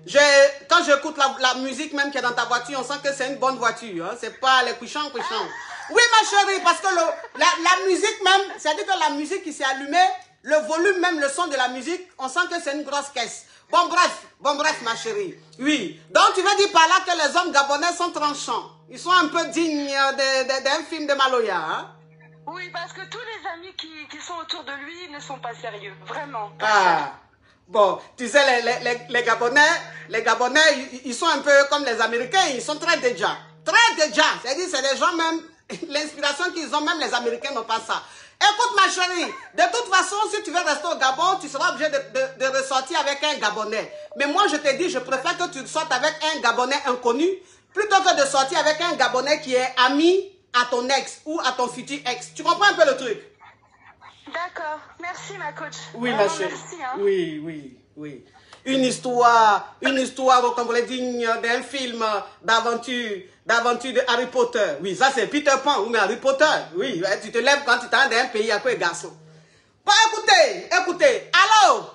Quand j'écoute la musique même qui est dans ta voiture, on sent que c'est une bonne voiture. Hein? C'est pas les couchants. Oui, ma chérie, parce que la musique même, c'est-à-dire que la musique qui s'est allumée, le volume même, le son de la musique, on sent que c'est une grosse caisse. Bon, bref, ma chérie. Oui. Donc, tu veux dire par là que les hommes gabonais sont tranchants. Ils sont un peu dignes d'un film de Maloya, hein? Oui, parce que tous les amis qui sont autour de lui ne sont pas sérieux. Vraiment. Ah. Bon, tu sais, les Gabonais, ils sont un peu comme les Américains, ils sont très déjà. Très déjà. C'est-à-dire, c'est des gens même, l'inspiration qu'ils ont, même les Américains n'ont pas ça. Écoute, ma chérie, de toute façon, si tu veux rester au Gabon, tu seras obligé de ressortir avec un Gabonais. Mais moi, je te dis, je préfère que tu sortes avec un Gabonais inconnu, plutôt que de sortir avec un Gabonais qui est ami à ton ex ou à ton futur ex. Tu comprends un peu le truc? D'accord. Merci, ma coach. Oui, vraiment, ma chérie. merci, hein. Oui. Une histoire rocambolesque digne d'un film d'aventure de Harry Potter. Oui, ça c'est Peter Pan, ou mais Harry Potter. Oui, tu te lèves quand tu t'en d'un pays à quoi, garçon. Bon, écoutez. Allô?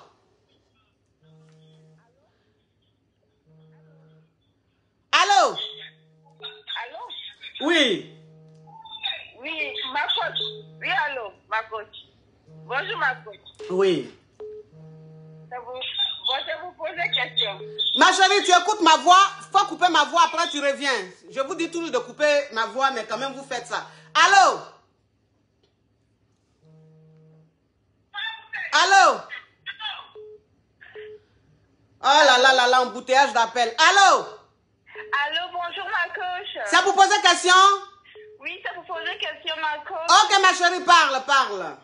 Allô? Allô? Oui. Oui, ma coach. Oui, allô, ma coach. Bonjour, ma coach. Oui. Je vais vous poser une question. Ma chérie, tu écoutes ma voix, faut couper ma voix, après tu reviens. Je vous dis toujours de couper ma voix, mais quand même vous faites ça. Allô? Allô? Oh là, embouteillage d'appel. Allô? Allô, bonjour, ma coach. C'est pour poser question? Oui, c'est pour poser une question, ma coach. Ok, ma chérie, parle.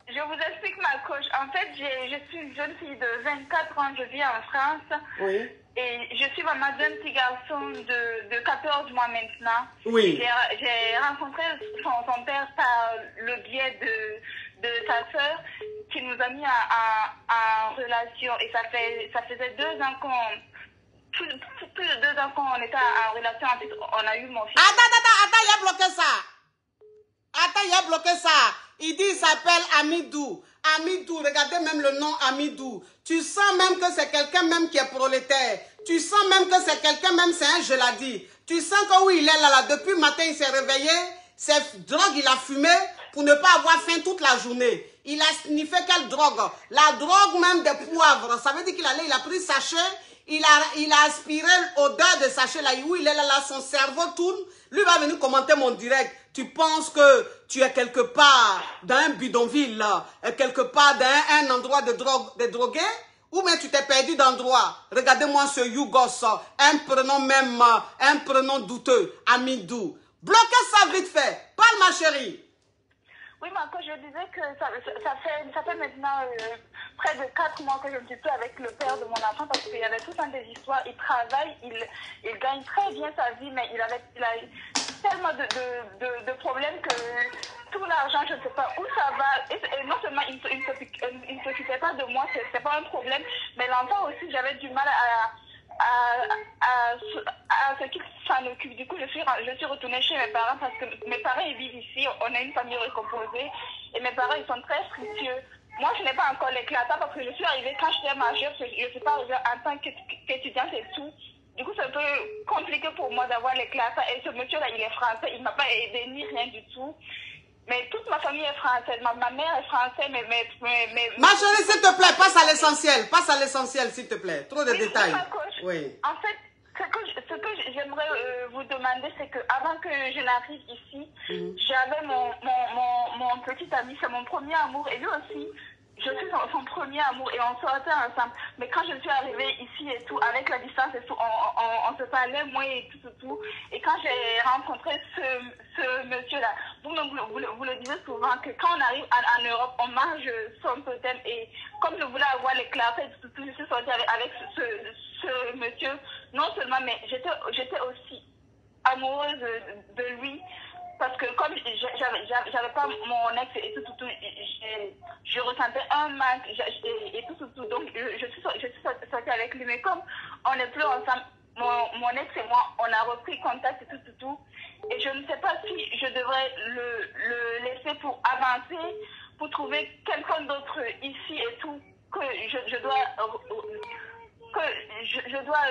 Je vous explique, ma coach. En fait, je suis une jeune fille de 24 ans, je vis en France. Oui. Et je suis maman d'un petit garçon de 14 mois maintenant. Oui. J'ai rencontré son père par le biais de sa soeur qui nous a mis en relation. Et ça faisait 2 ans plus de 2 ans qu'on était en relation. Ensuite, on a eu mon fils. Attends, il a bloqué ça. Il dit, il s'appelle Amidou. Amidou, regardez même le nom Amidou. Tu sens même que c'est quelqu'un même qui est prolétaire. Tu sens même que c'est quelqu'un même, c'est un geladi. Tu sens que oui, il est là. Depuis le matin, il s'est réveillé. C'est drogue, il a fumé pour ne pas avoir faim toute la journée. Il a sniffé quelle drogue? La drogue même des poivres. Ça veut dire il a pris sachet. Il a aspiré l'odeur de sachet là. Où il est là, son cerveau tourne. Lui va venir commenter mon direct. Tu penses que tu es quelque part dans un bidonville là, quelque part dans un endroit de drogués, ou bien tu t'es perdu d'endroit. Regardez-moi ce Yougos, un prénom douteux, Amidou. Bloquez ça vite fait. Parle ma chérie. Oui, mais quand je disais que ça fait maintenant près de 4 mois que je ne suis plus avec le père de mon enfant parce qu'il y avait tout un des histoires. Il travaille, il gagne très bien sa vie, mais il a tellement de problèmes que tout l'argent, je ne sais pas où ça va. Et non seulement il ne s'occupait pas de moi, c'est pas un problème, mais l'enfant aussi, j'avais du mal à ce qu'il s'en occupe. Du coup, je suis retournée chez mes parents parce que mes parents ils vivent ici, on a une famille recomposée et mes parents ils sont très fructueux. Moi, je n'ai pas encore l'éclatant parce que je suis arrivée quand j'étais majeure, je ne suis pas arrivée en tant qu'étudiante et tout. Du coup, c'est un peu compliqué pour moi d'avoir l'éclatant. Et ce monsieur-là, il est français, il ne m'a pas aidé ni rien du tout. Mais toute ma famille est française. Ma mère est française, mais ma chérie, s'il te plaît, passe à l'essentiel. Passe à l'essentiel, s'il te plaît. Trop de détails. Oui. En fait, ce que j'aimerais vous demander, c'est qu'avant que je n'arrive ici, j'avais mon petit ami, c'est mon premier amour. Et lui aussi, je suis son premier amour et on sortait ensemble. Mais quand je suis arrivée ici et tout, avec la distance et tout, on se parlait, moi et tout. Et quand j'ai rencontré ce monsieur-là, vous le disiez souvent que quand on arrive en Europe, on mange son totem. Et comme je voulais avoir les clartés, je suis sortie avec ce monsieur. Non seulement, mais j'étais aussi amoureuse de lui. Parce que comme j'avais pas mon ex et tout, je ressentais un manque et tout. Donc je suis sortie avec lui. Mais comme on n'est plus ensemble, mon ex et moi, on a repris contact et tout. Et je ne sais pas si je devrais le laisser pour avancer, pour trouver quelqu'un d'autre ici et tout, que je dois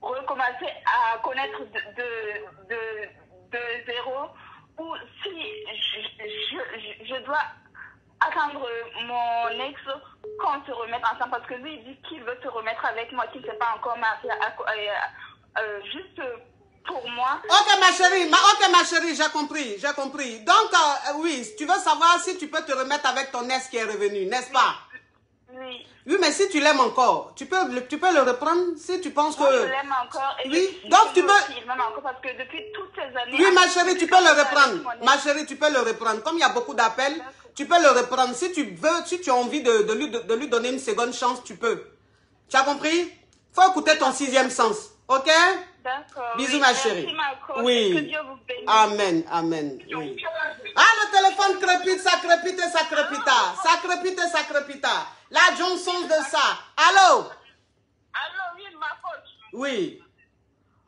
recommencer à connaître de zéro, ou si je dois attendre mon ex qu'on se remette ensemble, parce que lui il dit qu'il veut se remettre avec moi, qu'il ne s'est pas encore marié, juste pour moi. Ok ma chérie, j'ai compris. Donc oui, tu veux savoir si tu peux te remettre avec ton ex qui est revenu, n'est-ce pas? Oui. Oui, mais si tu l'aimes encore, tu peux le reprendre si tu penses que... Moi, je l'aime encore. Et oui, donc tu peux... Il m'aime encore parce que depuis toutes ces années... Oui, ma chérie, tu peux le reprendre. Ma chérie, tu peux le reprendre. Comme il y a beaucoup d'appels, tu peux le reprendre. Si tu veux, si tu as envie de lui donner une seconde chance, tu peux. Tu as compris? Faut écouter ton sixième sens. Ok? D'accord. Bisous, oui, ma chérie. Marco. Oui. Que Dieu vous bénisse. Amen, amen. Oui. Ah, le téléphone crépite, ça crépite, ça crépita. Ça crépite, ça crépita. La Johnson de ça. Allô? Allô, oui, ma coach. Oui.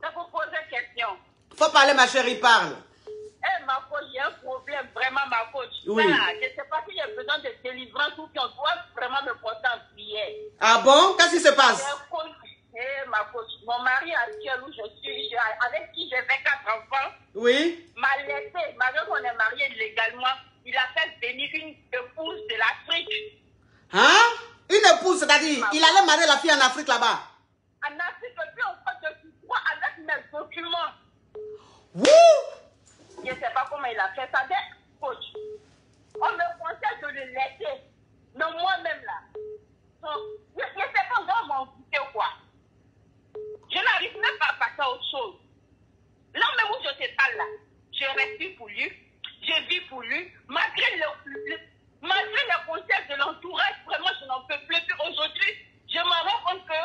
Je vous pose une question. Faut parler, ma chérie, parle. Eh, ma coach, j'ai un problème, vraiment, ma coach. Oui. Voilà, je ne sais pas si j'ai besoin de délivrance ou si on doit vraiment me porter en prière. Ah bon? Qu'est-ce qui se passe? Eh, ma coach, mon mari actuel où je suis, avec qui j'ai fait 4 enfants, Oui. m'a laissé, malgré qu'on est marié légalement, il a fait venir une épouse de l'Afrique. Hein? Une épouse, c'est-à-dire, il allait marier la fille en Afrique là-bas. En Afrique, et puis on fait de quoi avec mes documents. Wouh! Je ne sais pas comment il a fait ça. Coach, on me conseille de le laisser. Mais moi-même là, je ne sais pas, on doit m'en goûter quoi. Je n'arrive même pas à passer à autre chose. Là même où je te parle là, je respire pour lui, je vis pour lui, malgré les conseils de l'entourage, vraiment je n'en peux plus. Puis aujourd'hui, je me rends compte que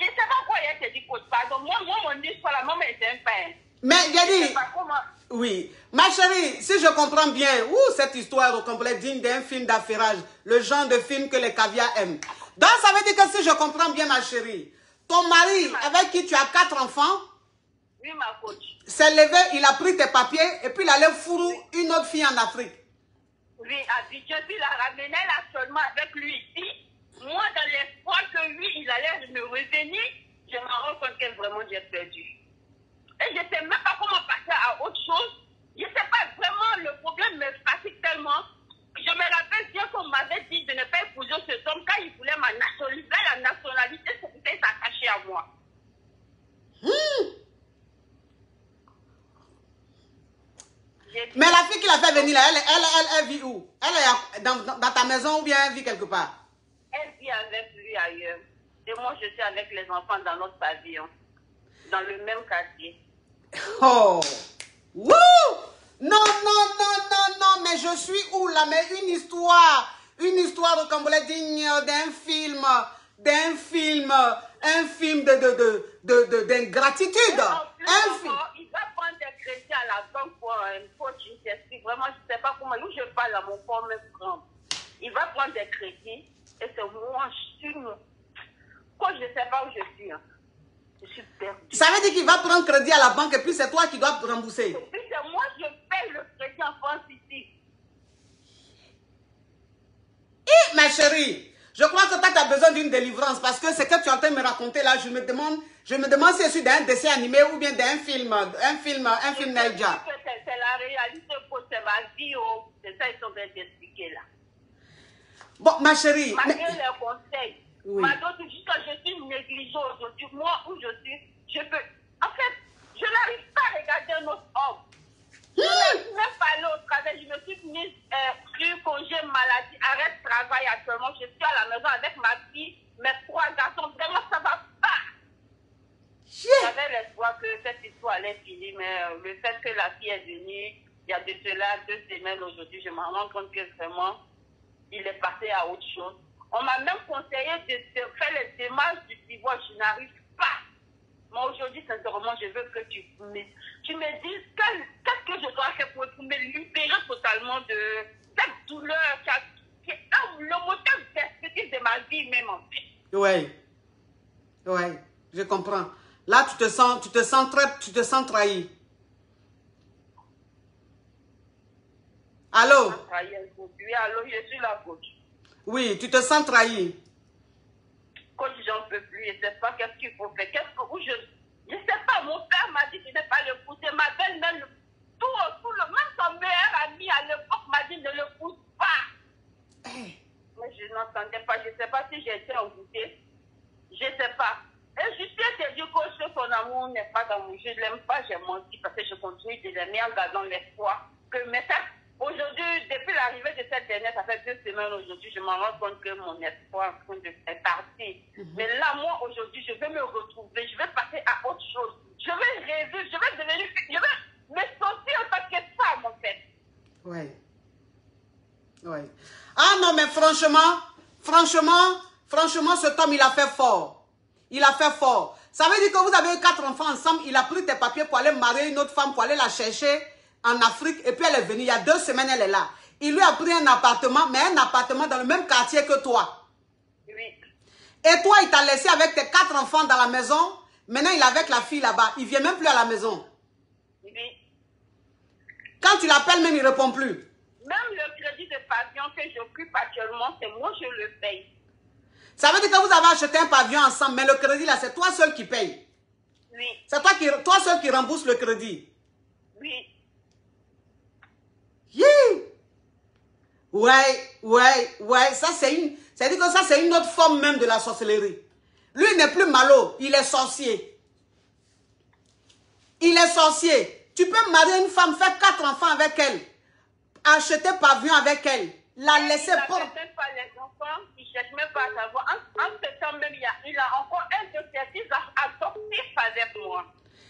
je ne sais pas quoi il a dit, coach. Pardon, moi mon histoire là, maman était un père. Mais j'ai dit... Je sais pas comment. Oui. Ma chérie, si je comprends bien, cette histoire au complet digne d'un film d'affairage, le genre de film que les caviars aiment. Donc ça veut dire que si je comprends bien, ma chérie, ton mari avec qui tu as 4 enfants, oui, ma coach, s'est levé, il a pris tes papiers et puis il allait fourrer une autre fille en Afrique. oui, Abidjan, puis il a ramené là seulement avec lui ici. Moi, dans l'espoir que lui, il allait me revenir, je me rends compte que vraiment j'ai perdu. Et je ne sais même pas comment passer à autre chose. Je ne sais pas, vraiment, le problème me fatigue tellement. Je me rappelle bien qu'on m'avait dit de ne pas épouser cet homme quand il voulait ma nationalité. La nationalité, c'était s'attacher à moi. Mais la fille qui l'a fait venir là, elle vit où? Elle est dans ta maison ou bien elle vit quelque part? Elle vit avec lui ailleurs. Et moi, je suis avec les enfants dans notre pavillon. Dans le même quartier. Oh! Wouh! Non, mais je suis où là? Mais une histoire au Cambodge digne d'un film d'ingratitude. Un film. Il va prendre des crédits à la banque pour un coaching. Vraiment, je ne sais pas comment. Où je parle à mon corps me prend. Il va prendre des crédits et c'est moi, je suis. Quand je ne sais pas où je suis. Hein. Je suis perdue. Ça veut dire qu'il va prendre crédit à la banque et puis c'est toi qui dois rembourser. Et puis c'est moi, je paye le crédit en France ici. Ma chérie, je crois que toi tu as besoin d'une délivrance parce que ce que tu es en train de me raconter là, je me demande si je suis d'un dessin animé ou bien d'un film, un film Naija. C'est la réalité, c'est ma vie, oh. C'est ça qu'ils sont en train d'expliquer là. Bon, ma chérie. Malgré les conseils, oui. malgré tout, juste que je suis négligée aujourd'hui, moi où je suis, je peux. En fait, je n'arrive pas à regarder un autre homme. Je n'arrive même pas aller au travail. Je me suis mise sur congé maladie, arrêt de travail actuellement. Je suis à la maison avec ma fille, mes 3 garçons. Vraiment, ça va pas. J'avais l'espoir que cette histoire allait finir, mais le fait que la fille est venue, il y a de cela 2 semaines aujourd'hui, je me rends compte que vraiment, il est passé à autre chose. On m'a même conseillé de faire les démarches du divorce. Je n'arrive pas. Moi, aujourd'hui, sincèrement, je veux que tu me dises qu'est-ce que je dois faire pour me libérer totalement de cette douleur qui est le moteur perspective de ma vie même en fait. Oui. Ouais, je comprends. Là, tu te sens trahi. Allô? Oui, allô, je suis la coach. Oui, tu te sens trahi. Coach, j'en peux plus, je ne sais pas qu'est-ce qu'il faut faire. Je ne sais pas, mon père m'a dit qu'il ne pas le pousser. Ma belle-mère, même son meilleur ami à l'époque m'a dit ne le pousse pas. Mais je n'entendais pas, je ne sais pas si j'ai été envoûtée. Je ne sais pas. Et je sais dit que son amour n'est pas dans mon jeu. Je ne l'aime pas, j'ai menti parce que je continue de l'aimer en gardant l'espoir. Aujourd'hui, depuis l'arrivée de cette dernière, ça fait 2 semaines aujourd'hui, je m'en rends compte que mon espoir est parti. Mais là, moi, aujourd'hui, je vais me retrouver, je vais passer à autre chose. Je vais rêver, je vais devenir, je vais me sentir en tant que femme, en fait. Oui. Oui. Ah non, mais franchement, cet homme, il a fait fort. Il a fait fort. Ça veut dire que vous avez eu 4 enfants ensemble, il a pris tes papiers pour aller marier une autre femme, pour aller la chercher en Afrique, et puis elle est venue. Il y a 2 semaines, elle est là. Il lui a pris un appartement, mais un appartement dans le même quartier que toi. Oui. Et toi, il t'a laissé avec tes 4 enfants dans la maison. Maintenant, il est avec la fille là-bas. Il ne vient même plus à la maison. Oui. Quand tu l'appelles, même, il ne répond plus. Même le crédit de pavillon que j'occupe actuellement, c'est moi, je le paye. Ça veut dire que vous avez acheté un pavillon ensemble, mais le crédit là, c'est toi seul qui paye. Oui. C'est toi seul qui rembourse le crédit. Oui. Yeah. Ouais. Ça, c'est-à-dire que ça, c'est une autre forme même de la sorcellerie. Lui, il n'est plus malo, il est sorcier. Il est sorcier. Tu peux marier une femme, faire 4 enfants avec elle, acheter pavillon avec elle, la laisser pour... Il ne même pas les enfants, il ne cherche même pas à savoir. En ce temps même, il a encore un de ses fils adoptifs avec moi.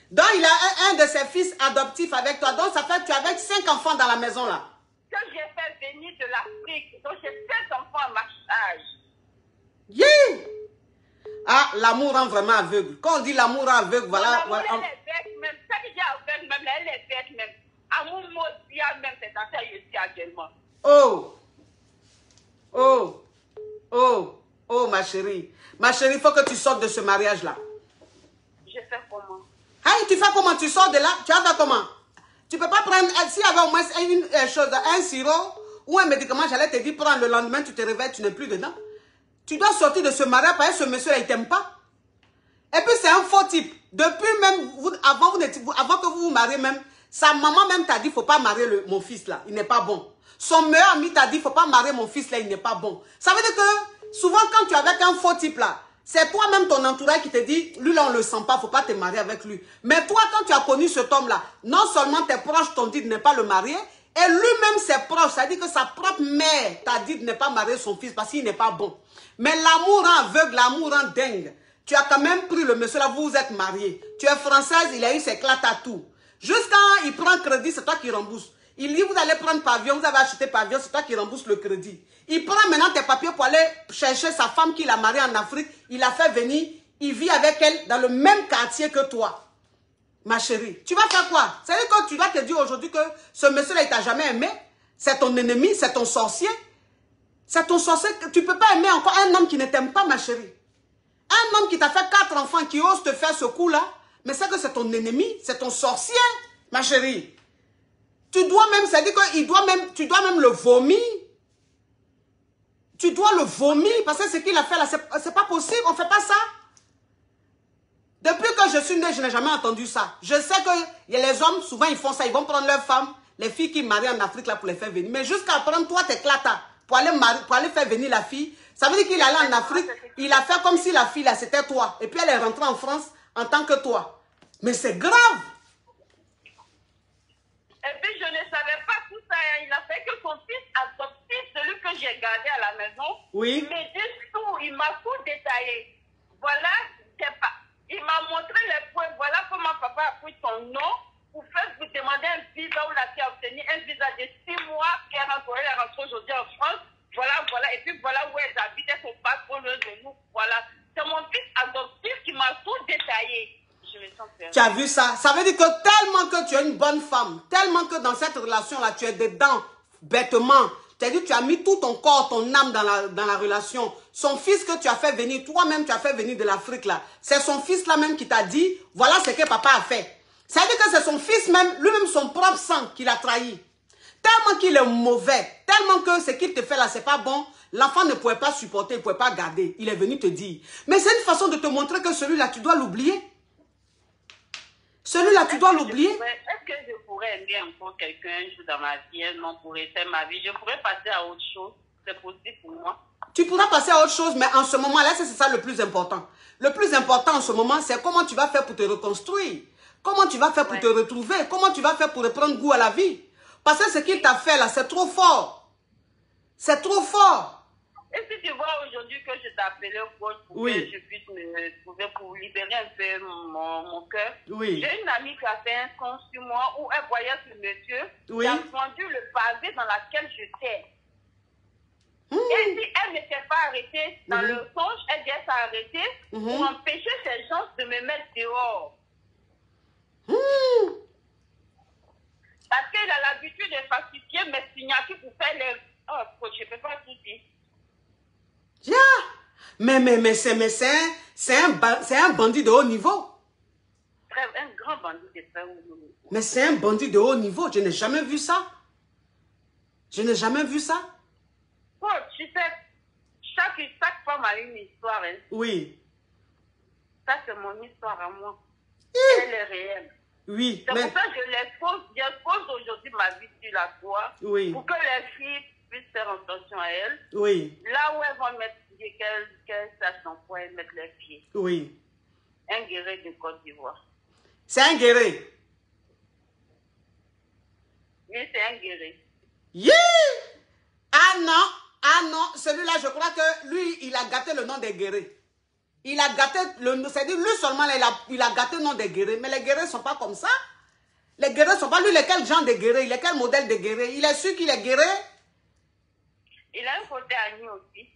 Donc, il a un de ses fils adoptifs avec toi. Donc, ça fait que tu as avec 5 enfants dans la maison là. Que j'ai fait venir de l'Afrique. Donc, j'ai 7 enfants à ma charge. Yeah. Ah, l'amour rend vraiment aveugle. Quand on dit l'amour rend aveugle, voilà. L'amour, elle est bête même. Ça qui dit aveugle même, elle est bête même. Amour maudit même, c'est dans ça je suis actuellement. Oh, ma chérie. Ma chérie, il faut que tu sortes de ce mariage-là. Je fais comment? Hey, tu fais comment? Tu sors de là? Tu vas faire comment? Tu peux pas prendre... S'il y avait au moins une chose, un sirop ou un médicament, j'allais te dire, prends le lendemain, tu te réveilles, tu n'es plus dedans. Tu dois sortir de ce mariage parce que ce monsieur-là, il ne t'aime pas. Et puis, c'est un faux type. Depuis même, avant que vous vous mariez même, sa maman même t'a dit, il ne faut pas marier mon fils là, il n'est pas bon. Son meilleur ami t'a dit, il ne faut pas marier mon fils là, il n'est pas bon. Ça veut dire que, souvent quand tu es avec un faux type là, c'est toi-même ton entourage qui te dit, lui là on ne le sent pas, il ne faut pas te marier avec lui. Mais toi, quand tu as connu cet homme là, non seulement tes proches t'ont dit de ne pas le marier, et lui-même ses proches, c'est-à-dire que sa propre mère t'a dit de ne pas marier son fils parce qu'il n'est pas bon. Mais l'amour rend aveugle, l'amour rend dingue. Tu as quand même pris le monsieur là, vous vous êtes mariés. Tu es française, il a eu ses clats à tout. Jusqu'à il prend crédit, c'est toi qui rembourse. Il dit, vous allez prendre pavillon, vous avez acheté pavillon, c'est toi qui rembourse le crédit. Il prend maintenant tes papiers pour aller chercher sa femme qu'il a mariée en Afrique. Il a fait venir, il vit avec elle dans le même quartier que toi. Ma chérie, tu vas faire quoi? C'est-à-dire que tu dois te dire aujourd'hui que ce monsieur-là, il t'a jamais aimé. C'est ton ennemi, c'est ton sorcier. C'est ton sorcier. Tu ne peux pas aimer encore un homme qui ne t'aime pas, ma chérie. Un homme qui t'a fait 4 enfants, qui ose te faire ce coup-là, mais c'est que c'est ton ennemi, c'est ton sorcier, ma chérie. Tu dois même, c'est-à-dire que tu dois même le vomir. Tu dois le vomir, parce que ce qu'il a fait là, c'est pas possible, on ne fait pas ça. Depuis que je suis née, je n'ai jamais entendu ça. Je sais que les hommes, souvent, ils font ça. Ils vont prendre leurs femmes, les filles qui marient en Afrique, là, pour les faire venir. Mais jusqu'à prendre toi, tes clatas, pour aller faire venir la fille, ça veut dire qu'il est allé en Afrique, il a fait comme si la fille, là, c'était toi. Et puis, elle est rentrée en France en tant que toi. Mais c'est grave. Et puis, je ne savais pas tout ça. Il a fait que son fils adoptif, celui que j'ai gardé à la maison, oui. il m'a dit tout, il m'a tout détaillé. Voilà, il m'a montré les points. Voilà comment papa a pris son nom pour faire vous demander un visa où la fille a obtenu un visa de 6 mois qui est rentrée aujourd'hui en France. Voilà. Et puis voilà où elle habite, son passeport de nous. Voilà. C'est mon fils adoptif qui m'a tout détaillé. Je me sens perdue. Tu as vu ça? Ça veut dire que tellement que tu es une bonne femme, tellement que dans cette relation-là, tu es dedans, bêtement, Tu as dit, tu as mis tout ton corps, ton âme dans la relation. Son fils que tu as fait venir, toi-même tu as fait venir de l'Afrique là. C'est son fils là même qui t'a dit, voilà ce que papa a fait. Ça veut dire que c'est son fils même, lui-même son propre sang qui l'a trahi. Tellement qu'il est mauvais, tellement que ce qu'il te fait là, c'est pas bon. L'enfant ne pouvait pas supporter, il ne pouvait pas garder. Il est venu te dire. Mais c'est une façon de te montrer que celui-là, tu dois l'oublier. Celui-là, tu dois l'oublier. Est-ce que je pourrais aimer encore quelqu'un un jour dans ma vie, un homme pour refaire ma vie? Je pourrais passer à autre chose. C'est possible pour moi. Tu pourras passer à autre chose, mais en ce moment-là, c'est ça le plus important. Le plus important en ce moment, c'est comment tu vas faire pour te reconstruire. Comment tu vas faire pour te retrouver. Comment tu vas faire pour reprendre goût à la vie. Parce que ce qu'il t'a fait là, c'est trop fort. C'est trop fort. Et si tu vois aujourd'hui que je t'appelais pour que je puisse me trouver, pour libérer un peu mon cœur, j'ai une amie qui a fait un compte sur moi où elle voyait ce monsieur qui a vendu le pavé dans lequel j'étais. Et si elle ne s'est pas arrêtée dans le songe, elle s'est arrêtée pour empêcher ces gens de me mettre dehors. Parce qu'il a l'habitude de falsifier mes signatures pour faire les... Oh, je ne peux pas tout dire. Mais c'est un bandit de haut niveau. Un grand bandit de très haut niveau. Mais c'est un bandit de haut niveau. Je n'ai jamais vu ça. Je n'ai jamais vu ça. Oh, tu sais, chaque femme a une histoire. Hein. Oui. Ça, c'est mon histoire à moi. Elle est réelle. Oui. C'est pour ça que j'expose aujourd'hui ma vie sur la croix. Oui. Pour que les filles puissent faire attention à elles. Oui. Là où elles vont mettre pied, qu'elles sachent dans quoi elles mettent les pieds. Oui. Un guerrier de Côte d'Ivoire. C'est un guerrier. Oui, c'est un guerrier. Yeah! Ah non, celui-là, je crois que lui, il a gâté le nom des guerriers. Il a gâté, c'est-à-dire lui seulement, il a gâté le nom des guerriers. Mais les guerriers ne sont pas comme ça. Les guerriers ne sont pas, lui, lesquels genre de guerriers, lesquels modèles de guerriers. Il est sûr qu'il est guerrier. Il a un côté Agni aussi.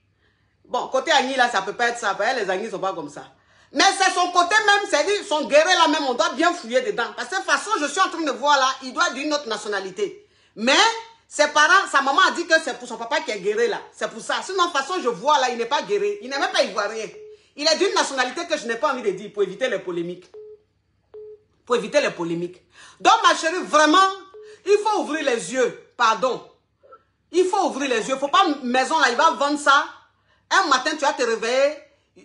Bon, côté Agni, là, ça peut pas être ça. Les Agni ne sont pas comme ça. Mais c'est son côté même, c'est-à-dire son guerrier là même, on doit bien fouiller dedans. Parce que de toute façon, je suis en train de voir là, il doit être d'une autre nationalité. Mais ses parents, sa maman a dit que c'est pour son papa qui est guerrier là. C'est pour ça. Sinon, de toute façon, je vois là, il n'est pas guerrier. Il n'est même pas ivoirien. Il est d'une nationalité que je n'ai pas envie de dire pour éviter les polémiques. Pour éviter les polémiques. Donc, ma chérie, vraiment, il faut ouvrir les yeux. Pardon. Il faut ouvrir les yeux. Il ne faut pas, maison là, il va vendre ça. Un matin, tu vas te réveiller.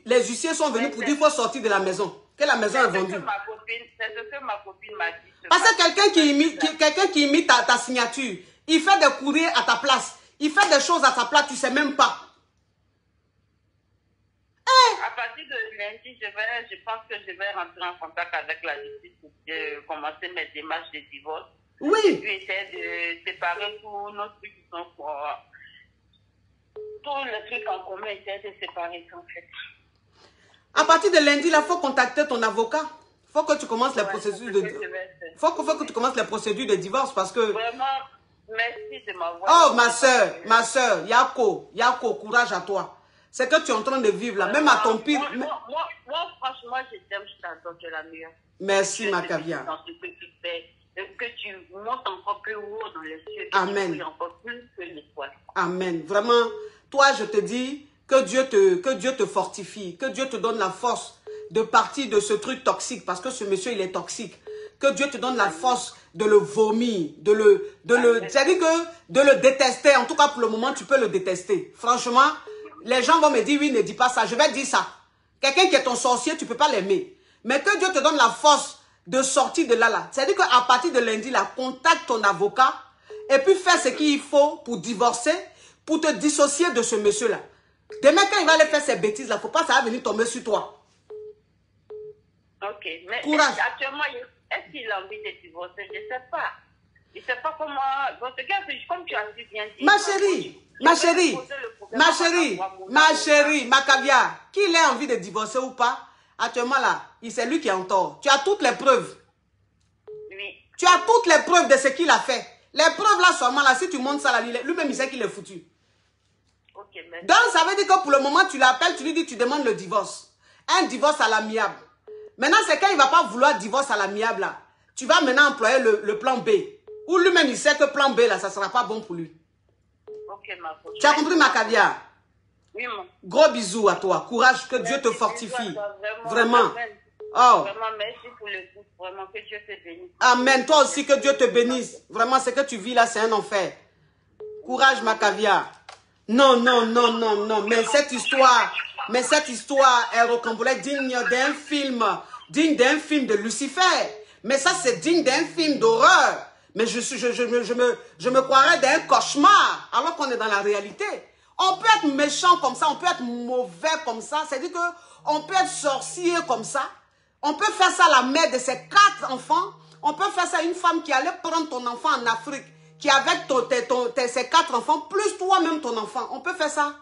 Les huissiers sont venus pour dire qu'il faut sortir de la maison. Que la maison est vendue. C'est ce que ma copine m'a dit. Parce que quelqu'un qui imite ta signature, il fait des courriers à ta place. Il fait des choses à ta place, tu ne sais même pas. À partir de lundi, je pense que je vais rentrer en contact avec la justice pour commencer mes démarches de divorce. Oui. Et puis essayer de séparer tous nos trucs qui sont pour... tous les trucs en commun, essayer de séparer ça en fait. À partir de lundi, il faut contacter ton avocat. Il faut que tu commences les procédures de... faut que tu commences les procédures de divorce parce que... Vraiment, merci de m'avoir... Oh, ma soeur, Yako, courage à toi. C'est que tu es en train de vivre là, même à ton pire... Moi, franchement, je t'aime, je t'adore, tu es la meilleure. Merci, ma caviar. Dans ce que tu fais, que tu montes encore plus haut dans les cieux. Amen. Encore plus que l'étoile. Amen. Vraiment, toi, je te dis que Dieu te fortifie, que Dieu te donne la force de partir de ce truc toxique, parce que ce monsieur, il est toxique. Que Dieu te donne la force de le vomir, c'est-à-dire que de le détester. En tout cas, pour le moment, tu peux le détester. Franchement, les gens vont me dire, oui, ne dis pas ça. Je vais dire ça. Quelqu'un qui est ton sorcier, tu ne peux pas l'aimer. Mais que Dieu te donne la force de sortir de là. C'est-à-dire qu'à partir de lundi, là, contacte ton avocat et puis fais ce qu'il faut pour divorcer, pour te dissocier de ce monsieur-là. Demain, quand il va aller faire ses bêtises, là, il ne faut pas que ça va venir tomber sur toi. Ok, mais courage. Actuellement, est-ce qu'il a envie de divorcer? Je ne sais pas. Je ne sais pas comment... Dans ce cas, comme tu as dit bien dit... Ma chérie, ma caviar, qu'il ait envie de divorcer ou pas, actuellement là, c'est lui qui est en tort. Tu as toutes les preuves. Oui. Tu as toutes les preuves de ce qu'il a fait. Les preuves là seulement là, si tu montes ça là, lui-même il sait qu'il est foutu. Ok, mais... Donc ça veut dire que pour le moment, tu l'appelles, tu lui dis, tu demandes le divorce. Un divorce à l'amiable. Maintenant, c'est quand il ne va pas vouloir divorce à l'amiable là. Tu vas maintenant employer le plan B. Ou lui-même, il sait que plan B là, ça ne sera pas bon pour lui. Ok, Ok, ma coach. Tu as compris, ma caviar? Oui, mon. Gros bisous à toi. Courage, que Dieu te fortifie. Vraiment. Oh. Vraiment, merci pour le coup. Vraiment, que Dieu te bénisse. Amen. Toi aussi, que Dieu te bénisse. Vraiment, ce que tu vis là, c'est un enfer. Courage, ma caviar. Non, non, non, non, non. Mais cette histoire est rocambolesque, digne d'un film de Lucifer. Mais ça, c'est digne d'un film d'horreur. Mais je me croirais d'un cauchemar, alors qu'on est dans la réalité. On peut être méchant comme ça, on peut être mauvais comme ça. C'est-à-dire qu'on peut être sorcier comme ça. On peut faire ça à la mère de ses 4 enfants. On peut faire ça à une femme qui allait prendre ton enfant en Afrique, qui avec ses 4 enfants, plus toi-même ton enfant. On peut faire ça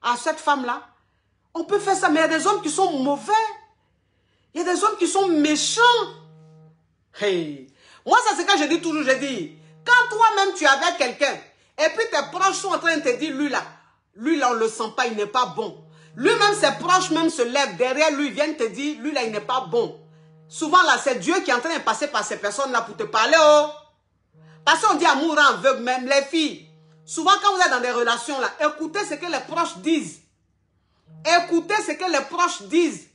à cette femme-là. On peut faire ça, mais il y a des hommes qui sont mauvais. Il y a des hommes qui sont méchants. Hey. Moi, c'est ce que je dis toujours, je dis, quand toi-même tu es avec quelqu'un, et puis tes proches sont en train de te dire, lui là, on ne le sent pas, il n'est pas bon. Lui-même, ses proches même se lèvent derrière lui, viennent te dire, lui là, il n'est pas bon. Souvent là, c'est Dieu qui est en train de passer par ces personnes-là pour te parler, oh. Parce qu'on dit amour rend aveugle, même les filles. Souvent, quand vous êtes dans des relations là, écoutez ce que les proches disent. Écoutez ce que les proches disent.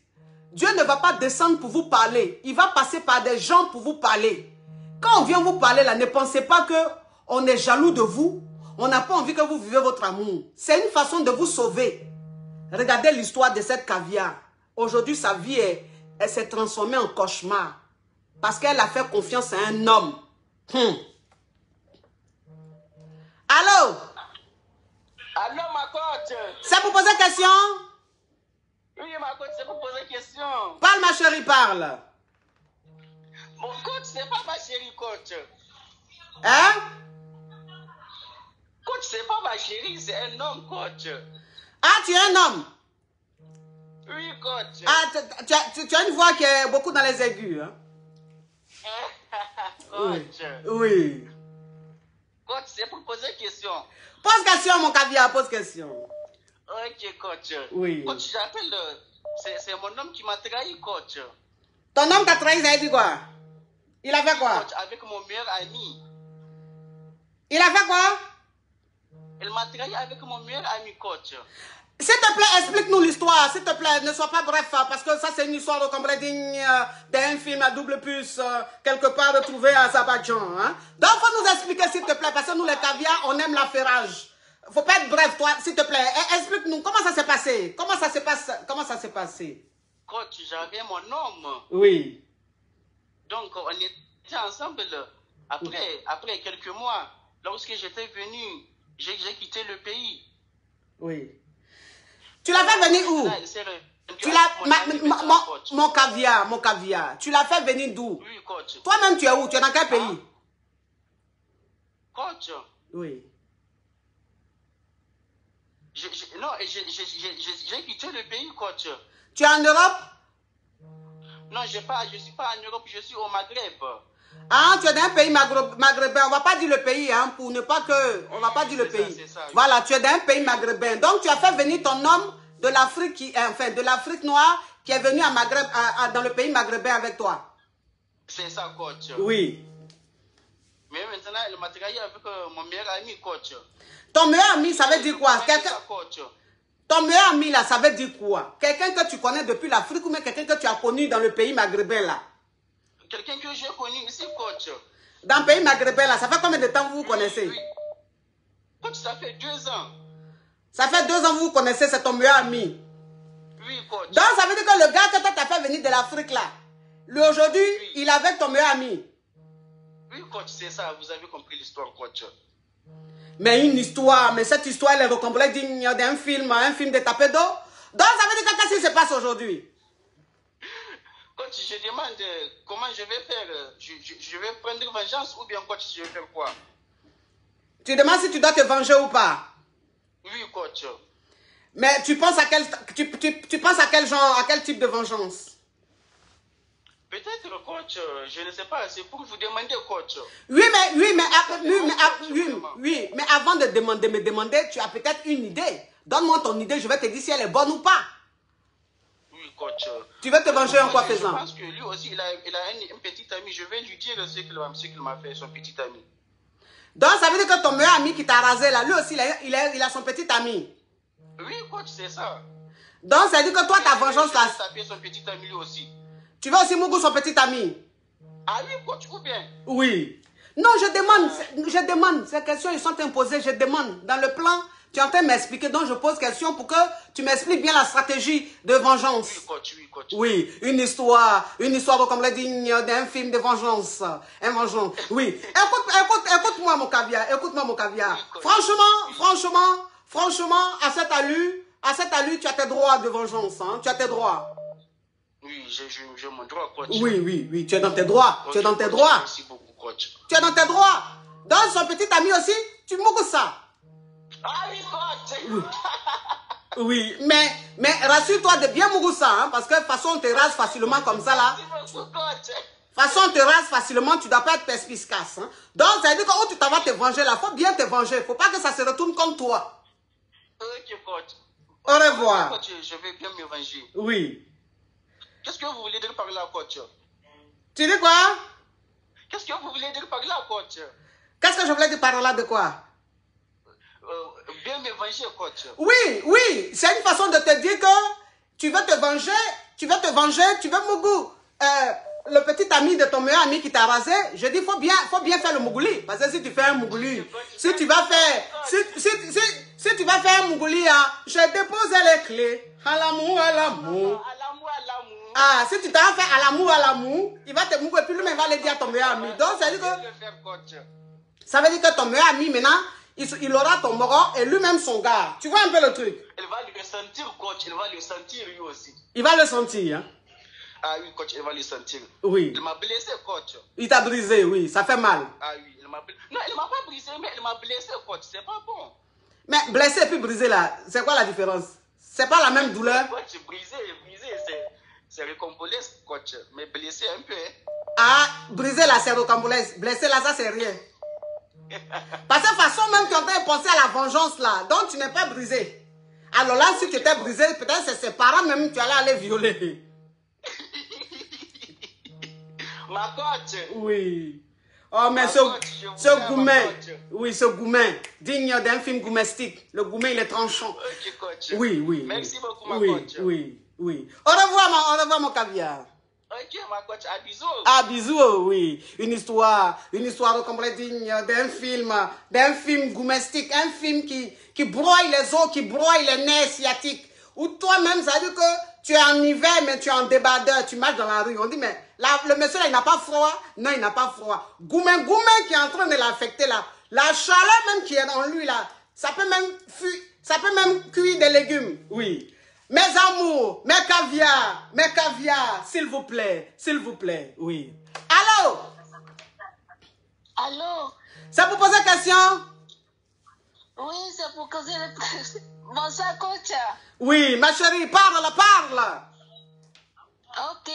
Dieu ne va pas descendre pour vous parler. Il va passer par des gens pour vous parler. Quand on vient vous parler là, ne pensez pas qu'on est jaloux de vous. On n'a pas envie que vous vivez votre amour. C'est une façon de vous sauver. Regardez l'histoire de cette caviar. Aujourd'hui, sa vie, elle s'est transformée en cauchemar. Parce qu'elle a fait confiance à un homme. Allô? Allô, ma coach? C'est pour poser question? Oui, ma coach, c'est pour poser question. Parle, ma chérie, parle. Mon coach, c'est pas ma chérie, coach. Hein? Coach, c'est pas ma chérie, c'est un homme, coach. Ah, tu es un homme? Oui, coach. Ah, tu as une voix qui est beaucoup dans les aigus, hein? Coach. Oui. Coach, c'est pour poser question. Pose question, mon caviar, pose question. Ok, coach. Oui. Coach, j'appelle. C'est mon homme qui m'a trahi, coach. Ton homme t'a trahi, ça a dit quoi? Il a fait quoi? Coach, avec mon meilleur ami. Il a fait quoi? Il m'a trahi avec mon meilleur ami, coach. S'il te plaît, explique-nous l'histoire. S'il te plaît, ne sois pas bref, parce que ça, c'est une histoire de digne d'un film à double puce, quelque part retrouvé à Azerbaïdjan. Hein? Donc, il faut nous expliquer, s'il te plaît, parce que nous, les caviars, on aime l'affairage. Il ne faut pas être bref, toi, s'il te plaît. Explique-nous, comment ça s'est passé? Comment ça s'est passé? Coach, j'avais mon homme. Oui. Donc, on était ensemble. Après quelques mois, lorsque j'étais venu, j'ai quitté le pays. Oui. Tu l'as fait venir où? Mon caviar. Tu l'as fait venir d'où? Oui, coach. Toi-même, tu es où? Tu es dans quel pays? Coach. Oui. J'ai quitté le pays, coach. Tu es en Europe? Non, je ne suis pas en Europe, je suis au Maghreb. Ah, tu es dans un pays maghrébin. On ne va pas dire le pays, hein, pour ne pas que... On ne va pas dire le pays. Ça, oui. Voilà, tu es dans un pays maghrébin. Donc, tu as fait venir ton homme de l'Afrique, de l'Afrique noire, qui est venu à Maghreb, dans le pays maghrébin avec toi. C'est ça, coach. Oui. Mais maintenant, il m'a trahi avec mon meilleur ami, coach. Ton meilleur ami, ça veut dire quoi? Coach. Ton meilleur ami, là, ça veut dire quoi? Quelqu'un que tu connais depuis l'Afrique ou même quelqu'un que tu as connu dans le pays maghrébin, là? Quelqu'un que j'ai connu ici, coach. Dans le pays maghrébin, là, ça fait combien de temps vous vous connaissez? Oui. Coach, ça fait 2 ans. Ça fait 2 ans que vous vous connaissez, c'est ton meilleur ami? Oui, coach. Donc, ça veut dire que le gars que toi t'as fait venir de l'Afrique, là, lui, aujourd'hui, oui, il est avec ton meilleur ami? Oui, coach, c'est ça. Vous avez compris l'histoire, coach. Mais une histoire, mais cette histoire, elle est rocambolesque digne d'un film, un film de tapé d'eau. Donc, ça veut dire que qu'est-ce qui se passe aujourd'hui? Coach, je demande comment je vais faire. Je vais prendre vengeance ou bien, coach, je vais faire quoi? Tu demandes si tu dois te venger ou pas? Oui, coach. Mais tu penses à tu penses à quel genre, à quel type de vengeance? Peut-être, coach, je ne sais pas, c'est pour vous demander, coach. Oui, mais avant de me demander, tu as peut-être une idée. Donne-moi ton idée, je vais te dire si elle est bonne ou pas. Oui, coach. Tu veux te venger en quoi faisant? Je pense que lui aussi, il a un petit ami. Je vais lui dire ce qu'il m'a fait, son petit ami. Donc, ça veut dire que ton meilleur ami qui t'a rasé, là, lui aussi, il a son petit ami. Oui, coach, c'est ça. Donc, ça veut dire que toi, ta vengeance, là... taper son petit ami lui aussi. Tu veux aussi Mougou son petit ami? Ah oui, coach, ou bien? Oui. Non, je demande. Ces questions, ils sont imposées, je demande. Dans le plan, tu es en train de m'expliquer, donc je pose question pour que tu m'expliques bien la stratégie de vengeance. Oui, coach, oui, coach. Oui, une histoire comme le digne d'un film de vengeance. Un vengeance. Oui. Écoute-moi, mon caviar. Écoute-moi, mon caviar. Franchement, à cette allure, tu as tes droits de vengeance. Hein? Tu as tes droits. Oui, j'ai mon droit, coach. Oui, tu es dans tes droits. Coach, tu es dans tes droits. Merci beaucoup, coach. Tu es dans tes droits. Dans son petit ami aussi, tu moques ça. Ah oui, coach. Oui, mais rassure-toi de bien mougou ça, hein, parce que de toute façon, on te rase facilement comme ça, là. Merci beaucoup, coach. De toute façon, on te rase facilement, tu ne dois pas être perspicace. Hein. Donc, ça veut dire que oh, tu t'en vas te venger là, il faut bien te venger. Il ne faut pas que ça se retourne contre toi. Ok, coach. Au revoir. Coach, je vais bien me venger. Oui. Qu'est-ce que vous voulez dire par là, coach? Tu dis quoi? Qu'est-ce que vous voulez dire par là, coach? Qu'est-ce que je voulais dire par là de quoi? Bien me venger, coach. Oui, c'est une façon de te dire que tu veux te venger, tu veux mougou. Le petit ami de ton meilleur ami qui t'a rasé, je dis, faut bien faire le mougouli. Parce que si tu fais un mougouli, si tu vas faire un mougouli, hein, je dépose les clés. À l'amour. Ah, si tu t'en fait à l'amour, il va te mouiller et puis lui-même va le dire à ton meilleur ami. Donc, ça veut dire que ton meilleur ami, maintenant, il aura ton moron et lui-même son gars. Tu vois un peu le truc? Il va le sentir, coach. Il va le sentir lui aussi. Il va le sentir, hein? Ah oui, coach, il va le sentir. Oui. Il m'a blessé, coach. Il t'a brisé, oui. Ça fait mal. Ah oui, il m'a blessé. Non, il m'a pas brisé, mais il m'a blessé, coach. C'est pas bon. Mais blessé et puis brisé, là, c'est quoi la différence? C'est pas la même douleur? Coach, brisé, c'est récombolesque, coach. Mais blessé un peu, hein. Ah, brisé là, c'est rocambolesque. Blessé là, ça, c'est rien. Parce que de toute façon, même tu es en train de penser à la vengeance là. Donc, tu n'es pas brisé. Alors là, si tu étais brisé, peut-être c'est ses parents même, tu allais aller violer. Ma coach. Oui. Oh, mais ce goumen. Oui, ce goumen. Digne d'un film goumestique. Le goumen, il est tranchant. Ok, coach. Oui. Merci beaucoup, ma coach. Oui. Au revoir, mon caviar. Ok, ma coach, à bisous. Ah, bisous, oui. Une histoire complète digne d'un film goumestique, un film qui broie les os, qui broie les nerfs sciatiques. Ou toi-même, ça veut dire que tu es en hiver, mais tu es en débardeur, tu marches dans la rue. On dit, mais là, le monsieur là, il n'a pas froid. Non, il n'a pas froid. Goumen qui est en train de l'affecter là. La chaleur même qui est en lui là, ça peut même cuire des légumes. Oui. Mes amours, mes caviars, s'il vous plaît, oui. Allô? Allô? C'est pour poser question? Oui, c'est pour causer le... Bonsoir, coach. Oui, ma chérie, parle. Ok,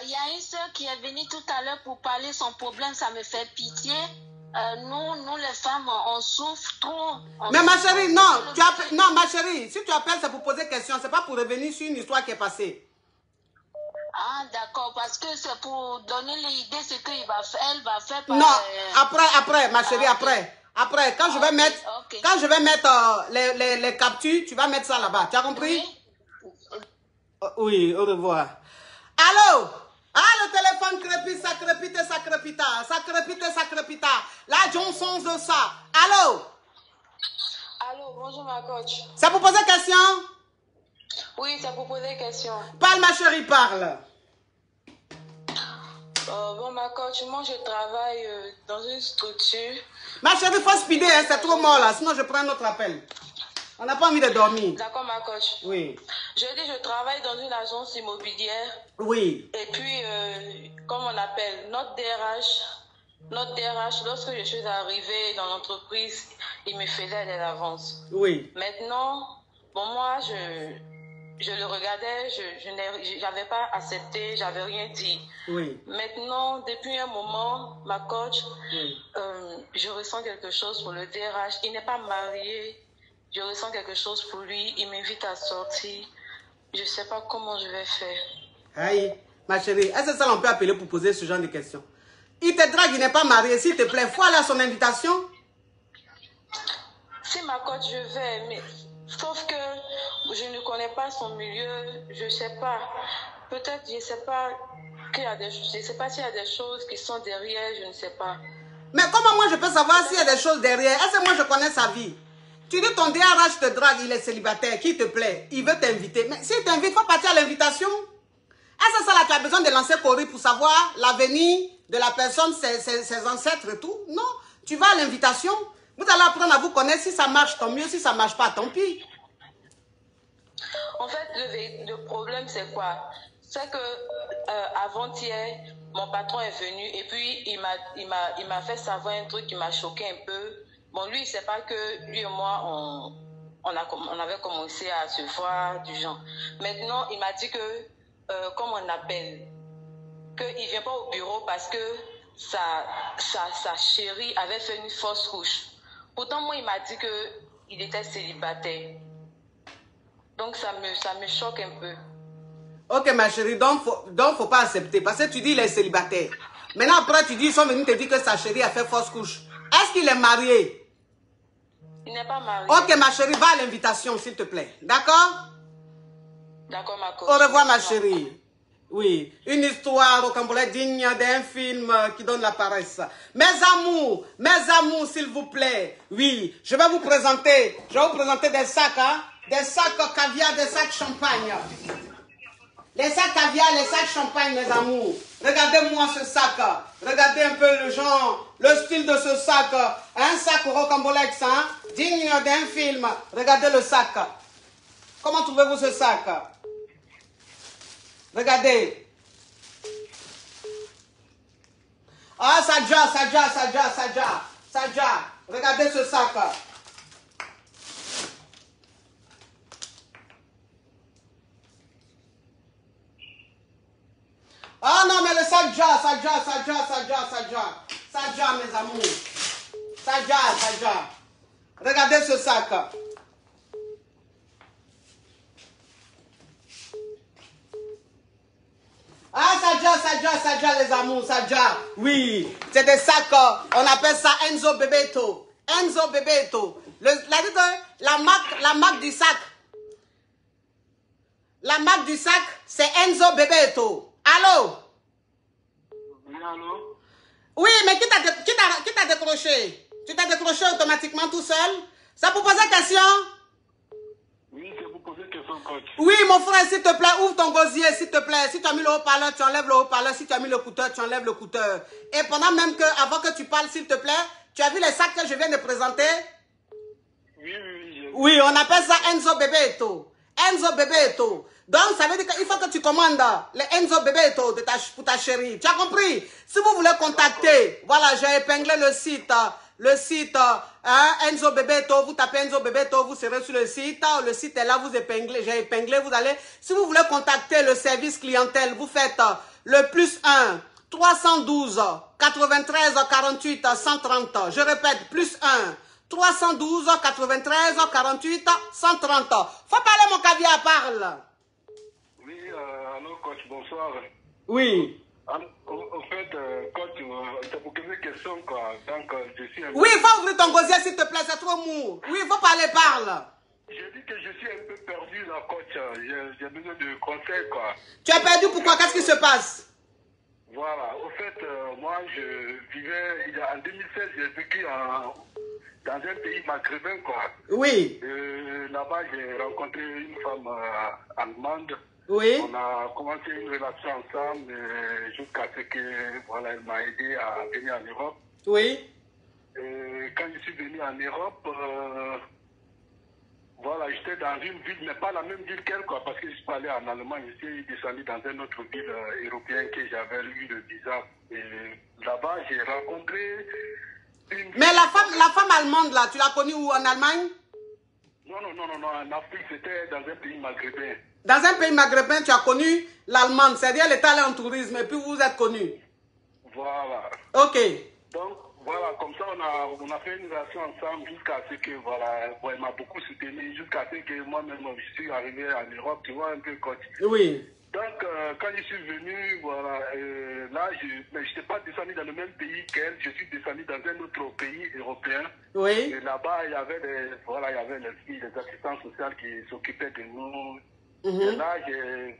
il y a une soeur qui est venue tout à l'heure pour parler son problème, ça me fait pitié. Nous les femmes, on souffre trop. Mais ma chérie, non, ma chérie, si tu appelles, c'est pour poser question, c'est pas pour revenir sur une histoire qui est passée. Ah, d'accord, parce que c'est pour donner l'idée ce qu'elle va faire. Non, après, ma chérie, après. Après, quand je vais mettre les captures, tu vas mettre ça là-bas. Tu as compris? Oui, au revoir. Allô? Ah, le téléphone crépite, ça crépita. La Johnson de ça. Allô? Allô, bonjour ma coach. C'est pour poser question? Oui, c'est pour poser question. Parle, ma chérie, parle. Bon, ma coach, moi je travaille dans une structure. Ma chérie, il faut speeder, hein, c'est trop mort là, sinon je prends un autre appel. On n'a pas envie de dormir. D'accord, ma coach. Oui. Je travaille dans une agence immobilière. Oui. Et puis, comme on appelle, notre DRH, lorsque je suis arrivée dans l'entreprise, il me faisait des avances. Oui. Maintenant, bon, moi, je le regardais, je n'avais pas accepté, j'avais rien dit. Oui. Maintenant, depuis un moment, ma coach, Oui. Je ressens quelque chose pour le DRH. Il n'est pas marié. Je ressens quelque chose pour lui. Il m'invite à sortir. Je ne sais pas comment je vais faire. Aïe, ma chérie, est-ce que ça on peut appeler pour poser ce genre de questions? Il te drague, il n'est pas marié. S'il te plaît, faut aller à son invitation. Si ma coach, je vais, mais sauf que je ne connais pas son milieu, je sais pas. Peut-être, je sais pas qu'il y a des, je sais pas s'il y a des choses qui sont derrière, je ne sais pas. Mais comment moi je peux savoir s'il y a des choses derrière? Est-ce que moi je connais sa vie? Tu dis ton DRH te drague, il est célibataire, qui te plaît, il veut t'inviter. Mais s'il t'invite, il faut partir à l'invitation. Est-ce que ça là, tu as besoin de lancer Corée pour savoir l'avenir de la personne, ses ancêtres et tout? Non, tu vas à l'invitation. Vous allez apprendre à vous connaître. Si ça marche, tant mieux. Si ça ne marche pas, tant pis. En fait, le problème, c'est quoi? C'est que avant-hier, mon patron est venu et puis il m'a fait savoir un truc qui m'a choqué un peu. Bon, lui, il ne sait pas que lui et moi, on avait commencé à se voir du genre. Maintenant, il m'a dit que, comme on appelle, qu'il ne vient pas au bureau parce que sa chérie avait fait une fausse couche. Pourtant, moi, il m'a dit qu'il était célibataire. Donc, ça me choque un peu. Ok, ma chérie, donc faut pas accepter. Parce que tu dis qu'il est célibataire. Maintenant, après, tu dis, ils sont venus te dire que sa chérie a fait fausse couche. Est-ce qu'il est marié? Il n'est pas marié. Ok, ma chérie, va à l'invitation, s'il te plaît. D'accord? D'accord, ma coach. Au revoir, ma chérie. Oui, une histoire au Cambodge digne d'un film qui donne la paresse. Mes amours, s'il vous plaît. Oui, je vais vous présenter des sacs, hein, des sacs caviar, des sacs champagne. Les sacs caviar, les sacs champagne, mes amours. Regardez-moi ce sac. Regardez un peu le genre, le style de ce sac. Un sac rocambolex, hein, digne d'un film. Regardez le sac. Comment trouvez-vous ce sac? Regardez. Ah, Sadja. Regardez ce sac. Ah non, mais le Sadja, mes amours. Sadja. Regardez ce sac. Ah, Sadja, les amours, Sadja. Oui, c'est des sacs, on appelle ça Enzo Bebeto. La marque du sac. La marque du sac, c'est Enzo Bebeto. Allô? Oui, allô? Oui, mais qui t'a décroché? Tu t'as décroché automatiquement tout seul? Ça pour poser question? Oui, c'est pour poser question, coach. Oui, mon frère, s'il te plaît, ouvre ton gosier, s'il te plaît. Si tu as mis le haut-parleur, tu enlèves le haut-parleur. Si tu as mis le couteur, tu enlèves le couteur. Et pendant même que, avant que tu parles, s'il te plaît, tu as vu les sacs que je viens de présenter? Oui. Oui, on appelle ça Enzo Bebeto. Donc, ça veut dire qu'il faut que tu commandes le Enzo Bebeto pour ta chérie. Tu as compris? Si vous voulez contacter, voilà, j'ai épinglé le site, Enzo Bebeto, vous tapez Enzo Bebeto, vous serez sur le site est là, j'ai épinglé, vous allez, si vous voulez contacter le service clientèle, vous faites le +1 312 93 48 130, je répète, +1 312 93 48 130. Faut parler, mon caviar, parle. Oui, allô, coach, bonsoir. Oui. Au fait, coach, c'est pour poser une question, quoi. Donc, je suis un peu... Oui, il faut ouvrir ton gosier, s'il te plaît, c'est trop mou. Oui, il faut parler, parle. Je dis que je suis un peu perdu, là, coach. J'ai besoin de conseils, quoi. Tu es perdu, pourquoi? Qu'est-ce qui se passe? Voilà, au fait, moi, je vivais... En 2016, j'ai vécu dans un pays maghrébin, quoi. Oui. Là-bas, j'ai rencontré une femme allemande. Oui. On a commencé une relation ensemble jusqu'à ce que, voilà, elle m'a aidé à venir en Europe. Oui. Et quand je suis venu en Europe, voilà, j'étais dans une ville, mais pas la même ville qu'elle, quoi, parce que je suis pas allé en Allemagne, je suis descendu dans une autre ville européenne que j'avais eu le visa. Et là-bas, j'ai rencontré une... Mais la femme allemande, là, tu l'as connue où, en Allemagne? Non, en Afrique, c'était dans un pays maghrébin. Dans un pays maghrébin, tu as connu l'Allemande, c'est-à-dire elle est allée en tourisme et puis vous vous êtes connus. Voilà. Ok. Donc, voilà, comme ça, on a fait une relation ensemble jusqu'à ce que, voilà, bon, elle m'a beaucoup soutenu, jusqu'à ce que moi-même, je suis arrivé en Europe, tu vois, un peu coach. Oui. Donc, quand je suis venu, voilà, là, là, mais je n'étais pas descendu dans le même pays qu'elle, je suis descendu dans un autre pays européen. Oui. Et là-bas, il y avait les filles, les assistants sociaux qui s'occupaient de nous. Et là, j'ai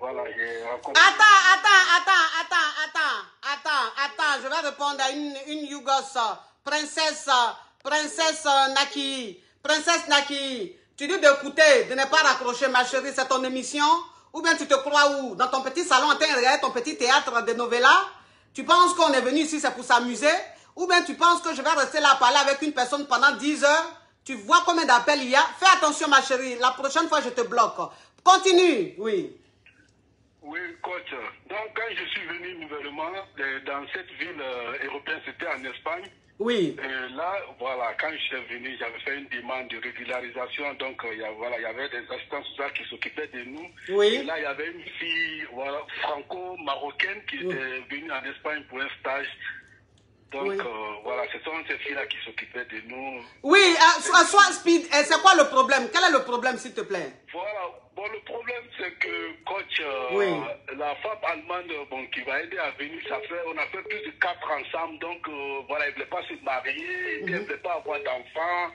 rencontré... Attends, je vais répondre à une Yougos, princesse Naki. Princesse Naki, tu dis d'écouter, de ne pas raccrocher, ma chérie, c'est ton émission. Ou bien tu te crois où? Dans ton petit salon, en train de regarder ton petit théâtre de novella? Tu penses qu'on est venu ici, c'est pour s'amuser? Ou bien tu penses que je vais rester là à parler avec une personne pendant 10 heures? Tu vois combien d'appels il y a? Fais attention, ma chérie. La prochaine fois, je te bloque. Continue, oui. Oui, coach. Donc, quand je suis venu nouvellement dans cette ville européenne, c'était en Espagne. Oui. Et là, voilà, quand je suis venu, j'avais fait une demande de régularisation. Donc, il y avait des assistants sociaux qui s'occupaient de nous. Oui. Et là, il y avait une fille franco-marocaine qui était venue en Espagne pour un stage. Donc, voilà, ce sont ces filles-là qui s'occupaient de nous. Oui, soit speed. C'est quoi le problème? Quel est le problème, s'il te plaît? Voilà. Bon, le problème, c'est que, coach, la femme allemande qui va aider à venir, on a fait plus de 4 ensemble. Donc, voilà, elle ne voulait pas se marier, elle ne voulait pas avoir d'enfants.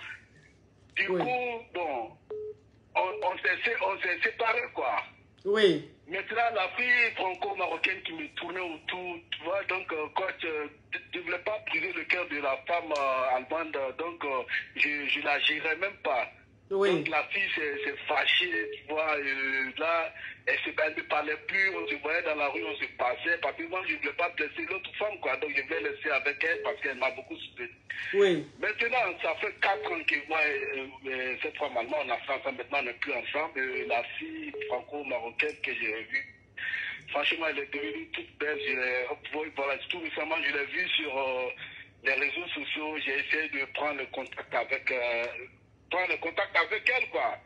Du coup, bon, on s'est séparés, quoi. Oui. Maintenant, la fille franco-marocaine qui me tournait autour, tu vois, donc, coach, je ne voulais pas briser le cœur de la femme allemande, donc, je la gérais même pas. Oui. Donc, la fille s'est fâchée, tu vois, là, elle ne parlait plus, on se voyait dans la rue, on se passait, parce que moi, je ne voulais pas blesser l'autre femme, quoi, donc je voulais laisser avec elle, parce qu'elle m'a beaucoup soutenu. Oui. Maintenant, ça fait 4 ans que moi et cette femme allemande, on a fait ensemble, maintenant on n'est plus ensemble, la fille franco-marocaine que j'ai vue, franchement, elle est devenue toute belle, voilà, tout récemment, je l'ai vue sur les réseaux sociaux, j'ai essayé de prendre le contact avec elle, quoi.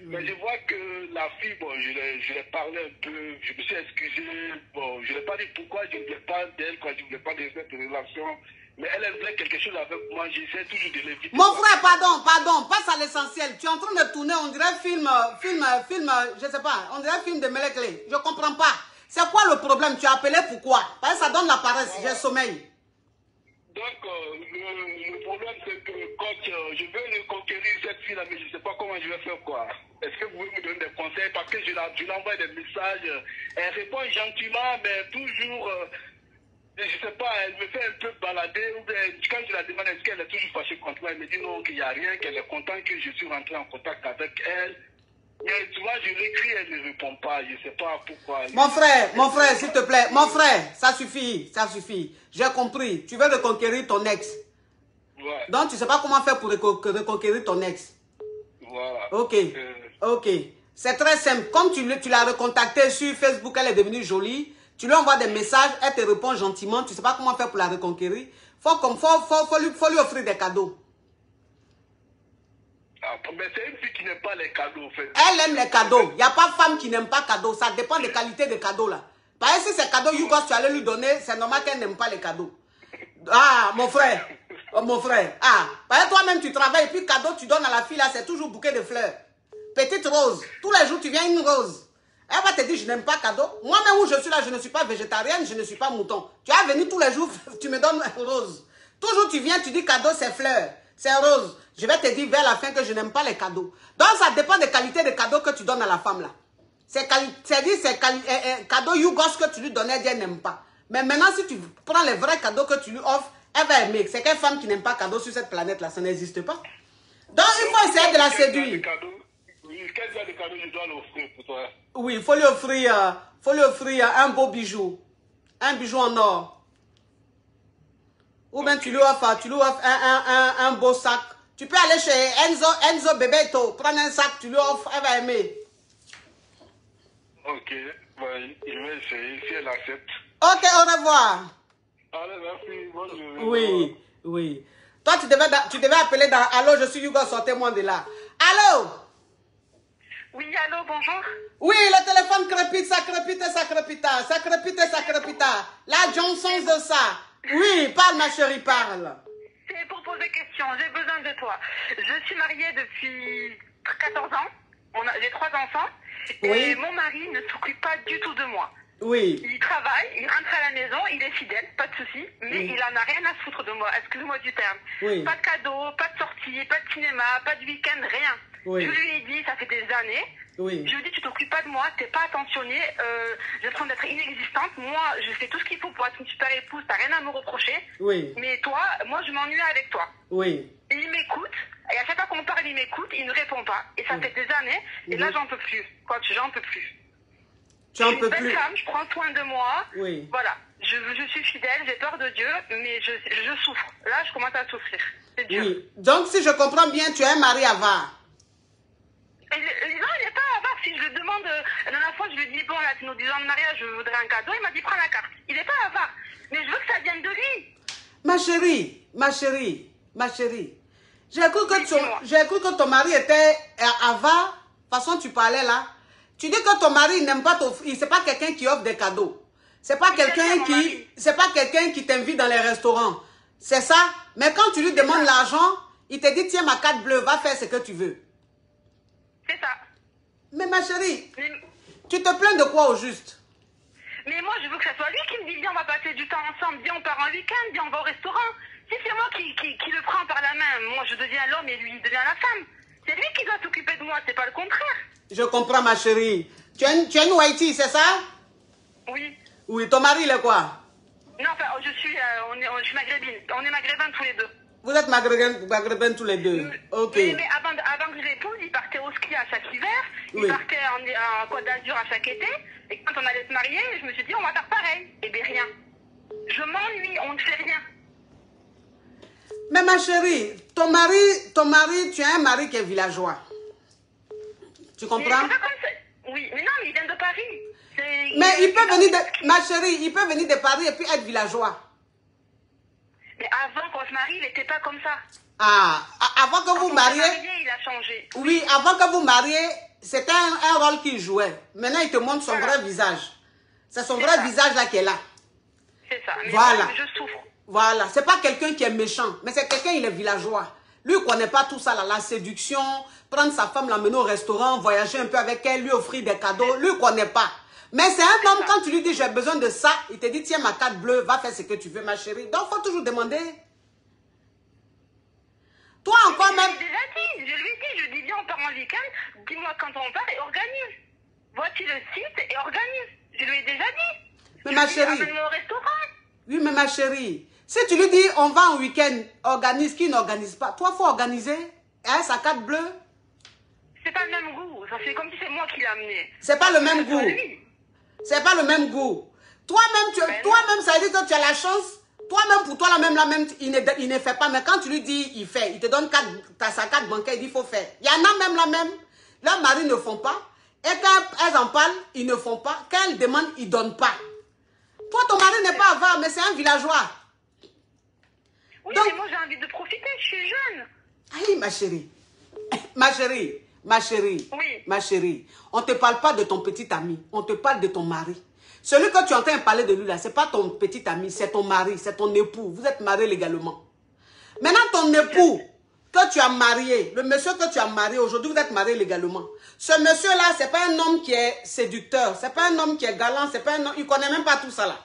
Mais je vois que la fille, bon, je l'ai parlé un peu, je me suis excusé, bon, je ne l'ai pas dit pourquoi je ne voulais pas d'elle, quoi, je ne voulais pas de cette relation, mais elle voulait quelque chose avec moi, j'essaie toujours de l'éviter. Mon frère, pardon, passe à l'essentiel. Tu es en train de tourner, on dirait film, je sais pas, on dirait film de Melekle. Je comprends pas. C'est quoi le problème? Tu as appelé pourquoi? Parce que ça donne la paresse, j'ai sommeil. Donc, le problème, c'est que coach, je veux reconquérir cette fille-là, mais je ne sais pas comment je vais faire, quoi. Est-ce que vous pouvez me donner des conseils? Parce que je lui envoie des messages, elle répond gentiment, mais toujours, je ne sais pas, elle me fait un peu balader, ou bien, quand je la demande, est-ce qu'elle est toujours fâchée contre moi, elle me dit non, qu'il n'y a rien, qu'elle est contente que je suis rentré en contact avec elle. Mais tu vois, je l'écris, elle ne répond pas, je ne sais pas pourquoi. Mon frère, s'il te plaît, mon frère, ça suffit. J'ai compris, tu veux reconquérir ton ex. Ouais. Donc, tu ne sais pas comment faire pour reconquérir ton ex. Voilà. Ok. C'est très simple. Comme tu l'as recontactée sur Facebook, elle est devenue jolie. Tu lui envoies des messages, elle te répond gentiment. Tu ne sais pas comment faire pour la reconquérir. Faut lui offrir des cadeaux. Mais c'est une fille qui n'aime pas les cadeaux, en fait. Elle aime les cadeaux. Il n'y a pas de femme qui n'aime pas cadeaux. Ça dépend de la qualité des cadeaux, là. Parce que si c'est cadeau, Yougos, tu allais lui donner, c'est normal qu'elle n'aime pas les cadeaux. Ah, mon frère. Ah, parce que toi-même, tu travailles, et puis cadeau, tu donnes à la fille, là, c'est toujours bouquet de fleurs. Petite rose. Tous les jours, tu viens une rose. Elle va te dire, je n'aime pas cadeau. Moi-même, où je suis là, je ne suis pas végétarienne, je ne suis pas mouton. Tu vas venir tous les jours, tu me donnes rose. Toujours, tu viens, tu dis cadeau, c'est fleurs. C'est rose. Je vais te dire vers la fin que je n'aime pas les cadeaux. Donc, ça dépend des qualités de cadeaux que tu donnes à la femme, là. C'est cadeaux Yougos que tu lui donnais, elle n'aime pas. Mais maintenant, si tu prends les vrais cadeaux que tu lui offres, elle va aimer. C'est quelle femme qui n'aime pas cadeaux sur cette planète-là? Ça n'existe pas. Donc, il faut essayer de la séduire. Quel genre de cadeau je dois l'offrir pour toi? Oui, il faut lui offrir un beau bijou. Un bijou en or. Ou bien tu lui offres un beau sac. Tu peux aller chez Enzo Bebeto, prendre un sac, tu lui offres, elle va aimer. Ok, ouais, je vais essayer, si elle accepte. Ok, au revoir. Allez, merci, bonne journée. Oui. Toi, tu devais appeler dans Allô, je suis Yougos, sortez-moi de là. Allô? Oui, allô, bonjour. Oui, le téléphone crépite, ça crépita. La Johnson de ça. Oui, parle ma chérie, parle. C'est pour poser question, j'ai besoin de toi. Je suis mariée depuis 14 ans, j'ai 3 enfants, et Oui. mon mari ne s'occupe pas du tout de moi. Oui. Il travaille, il rentre à la maison, il est fidèle, pas de souci, mais il en a rien à foutre de moi, excuse-moi du terme. Oui. Pas de cadeaux, pas de sorties, pas de cinéma, pas de week-end, rien. Oui. Je lui ai dit, ça fait des années, Oui. je lui ai dit, tu t'occupes pas de moi, t'es pas attentionnée, j'ai l'impression d'être inexistante, moi je fais tout ce qu'il faut pour être une super épouse, t'as rien à me reprocher, Oui. mais toi, moi je m'ennuie avec toi. Oui. Et il m'écoute, et à chaque fois qu'on parle, il m'écoute, il ne répond pas, et ça fait des années, et là j'en peux plus, j'en peux plus. Tu en peux Je suis une plus. belle femme, je prends soin de moi. Oui. Voilà. Je suis fidèle, j'ai peur de Dieu, mais je souffre. Là, je commence à souffrir. C'est dur. Oui. Donc, si je comprends bien, tu es un mari avare. Non, il n'est pas avare. Si je le demande, la dernière fois, je lui dis, bon, là, c'est nos 10 ans de mariage, je voudrais un cadeau. Il m'a dit, prends la carte. Il n'est pas avare. Mais je veux que ça vienne de lui. Ma chérie, ma chérie, ma chérie. J'ai cru que ton mari était avare. De toute façon, tu parlais là. Tu dis que ton mari n'aime pas t'offrir. C'est pas quelqu'un qui offre des cadeaux. C'est pas quelqu'un qui t'invite dans les restaurants. C'est ça. Mais quand tu lui demandes l'argent, il te dit, tiens ma carte bleue, va faire ce que tu veux. C'est ça. Mais ma chérie, Mais, tu te plains de quoi au juste? mais moi, je veux que ce soit lui qui me dise, viens, on va passer du temps ensemble. Viens, on part en week-end. Viens, on va au restaurant. Si c'est moi qui le prends par la main, moi, je deviens l'homme et lui, il devient la femme. C'est lui qui doit s'occuper de moi, c'est pas le contraire. Je comprends, ma chérie. Tu es une Whitey, c'est ça? Oui. Oui, ton mari, il est quoi? Non, enfin, je suis maghrébine. On est maghrébins tous les deux. Vous êtes maghrébins tous les deux. Ok. Mais avant que je l'épouse, il partait au ski à chaque hiver. Oui. Il partait en Côte d'Azur à chaque été. Et quand on allait se marier, je me suis dit, on va faire pareil. Eh bien, rien. Je m'ennuie, on ne fait rien. Mais ma chérie, ton mari, tu as un mari qui est villageois. Tu comprends? Mais c'est pas comme ça. Oui, mais non, mais il vient de Paris. Mais il peut venir de... Ma chérie, il peut venir de Paris et puis être villageois. Mais avant qu'on se marie, il n'était pas comme ça. Ah, avant que vous mariez... Il a changé. Oui, avant que vous mariez, c'était un rôle qu'il jouait. Maintenant, il te montre son vrai visage. C'est son vrai visage là qui est là. C'est ça. Mais voilà. moi, je souffre. Voilà. C'est pas quelqu'un qui est méchant, mais c'est quelqu'un, il est villageois. Lui, il connaît pas tout ça, là, la séduction, prendre sa femme, l'amener au restaurant, voyager un peu avec elle, lui offrir des cadeaux. Lui, il connaît pas. Mais c'est un homme, quand tu lui dis, j'ai besoin de ça, il te dit, tiens, ma carte bleue, va faire ce que tu veux, ma chérie. Donc, il faut toujours demander. Toi, encore même... Je lui ai dit, viens, on part en week-end, dis-moi quand on part et organise. Voici le site et organise. Je lui ai déjà dit. Mais ma chérie... Amène-moi au restaurant. Oui, mais ma chérie, si tu lui dis, on va en week-end, organise, qui n'organise pas, toi, il faut organiser. Hein, sa carte bleue. C'est pas le même goût. Ça fait comme si c'est moi qui l'ai amené. C'est pas le même goût. C'est pas le même goût. Toi-même, ça veut dire que tu as la chance. Toi-même, pour toi, la même, il ne fait pas. Mais quand tu lui dis, il fait. Il te donne sa carte bancaire, il dit, il faut faire. Il y en a même la même. Leurs maris ne font pas. Et quand elles en parlent, ils ne font pas. Quand elles demandent, ils ne donnent pas. Toi, ton mari n'est pas avare, mais c'est un villageois. Oui, donc, mais moi, j'ai envie de profiter. Je suis jeune. Aïe, ma chérie. Ma chérie. Ma chérie, oui. Ma chérie, on ne te parle pas de ton petit ami, on te parle de ton mari. Celui que tu es en train de parler de lui là, ce n'est pas ton petit ami, c'est ton mari, c'est ton époux. Vous êtes mariés légalement. Maintenant, ton époux que tu as marié, le monsieur que tu as marié, aujourd'hui vous êtes mariés légalement. Ce monsieur-là, ce n'est pas un homme qui est séducteur, ce n'est pas un homme qui est galant, c'est pas un homme, il ne connaît même pas tout ça là.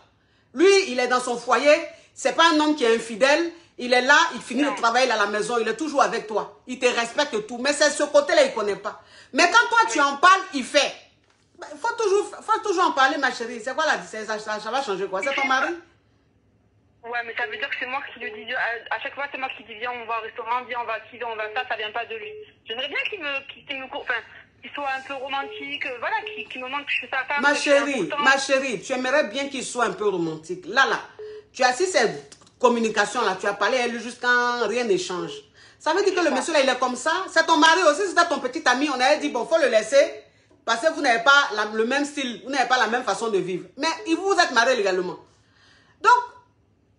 Lui, il est dans son foyer, ce n'est pas un homme qui est infidèle. Il est là, il finit de travailler à la maison, il est toujours avec toi. Il te respecte tout. Mais c'est ce côté-là, il ne connaît pas. Mais quand toi, tu en parles, il fait. Il faut toujours en parler, ma chérie. C'est quoi la différence? Ça va changer quoi? C'est ton mari? Ouais, mais ça veut dire que c'est moi qui lui dis... À chaque fois, c'est moi qui dis, viens, on va au restaurant, viens, on va ci, on va ça vient pas de lui. J'aimerais bien qu'il soit un peu romantique, voilà, qu'il me montre que je suis sa femme. Ma chérie, tu aimerais bien qu'il soit un peu romantique. Là, tu as assis cette communication là, tu as parlé à lui jusqu'à rien n'échange. Ça veut dire que le monsieur là, il est comme ça. C'est ton mari aussi, c'était ton petit ami. On avait dit, bon, faut le laisser parce que vous n'avez pas le même style, vous n'avez pas la même façon de vivre. Mais vous êtes mariés légalement. Donc,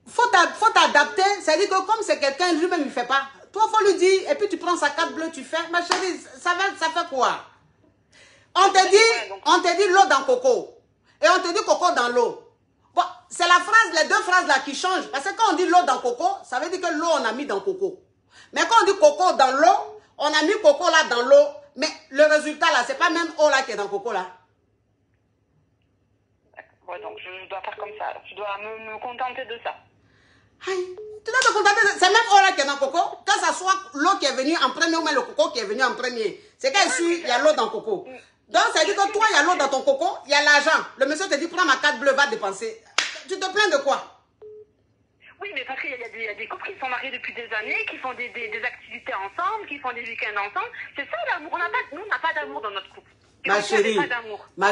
faut t'adapter. C'est-à-dire que comme c'est quelqu'un, lui-même, il ne fait pas. Toi, il faut lui dire, et puis tu prends sa carte bleue, tu fais. Ma chérie, ça fait quoi? On te dit l'eau dans coco. Et on te dit coco dans l'eau. Bon, c'est les deux phrases là qui changent. Parce que quand on dit l'eau dans coco, ça veut dire que l'eau, on a mis dans coco. Mais quand on dit coco dans l'eau, on a mis coco là dans l'eau. Mais le résultat là, c'est pas même eau là qui est dans coco là. Ouais, donc je dois faire comme ça. Alors, je dois me contenter de ça. Aïe, tu dois te contenter. C'est même Ola qui est dans le coco. Que ça soit l'eau qui est venue en premier ou même le coco qui est venu en premier. C'est qu'elle suit, il y a l'eau dans le coco. Donc, ça veut dire que toi, il y a l'eau dans ton coco, il y a l'argent. Le monsieur te dit, prends ma carte bleue, va dépenser. Tu te plains de quoi? Oui, mais parce qu'il y a des couples qui sont mariés depuis des années, qui font des activités ensemble, qui font des week-ends ensemble. C'est ça l'amour. Nous, on n'a pas d'amour dans notre couple. Ma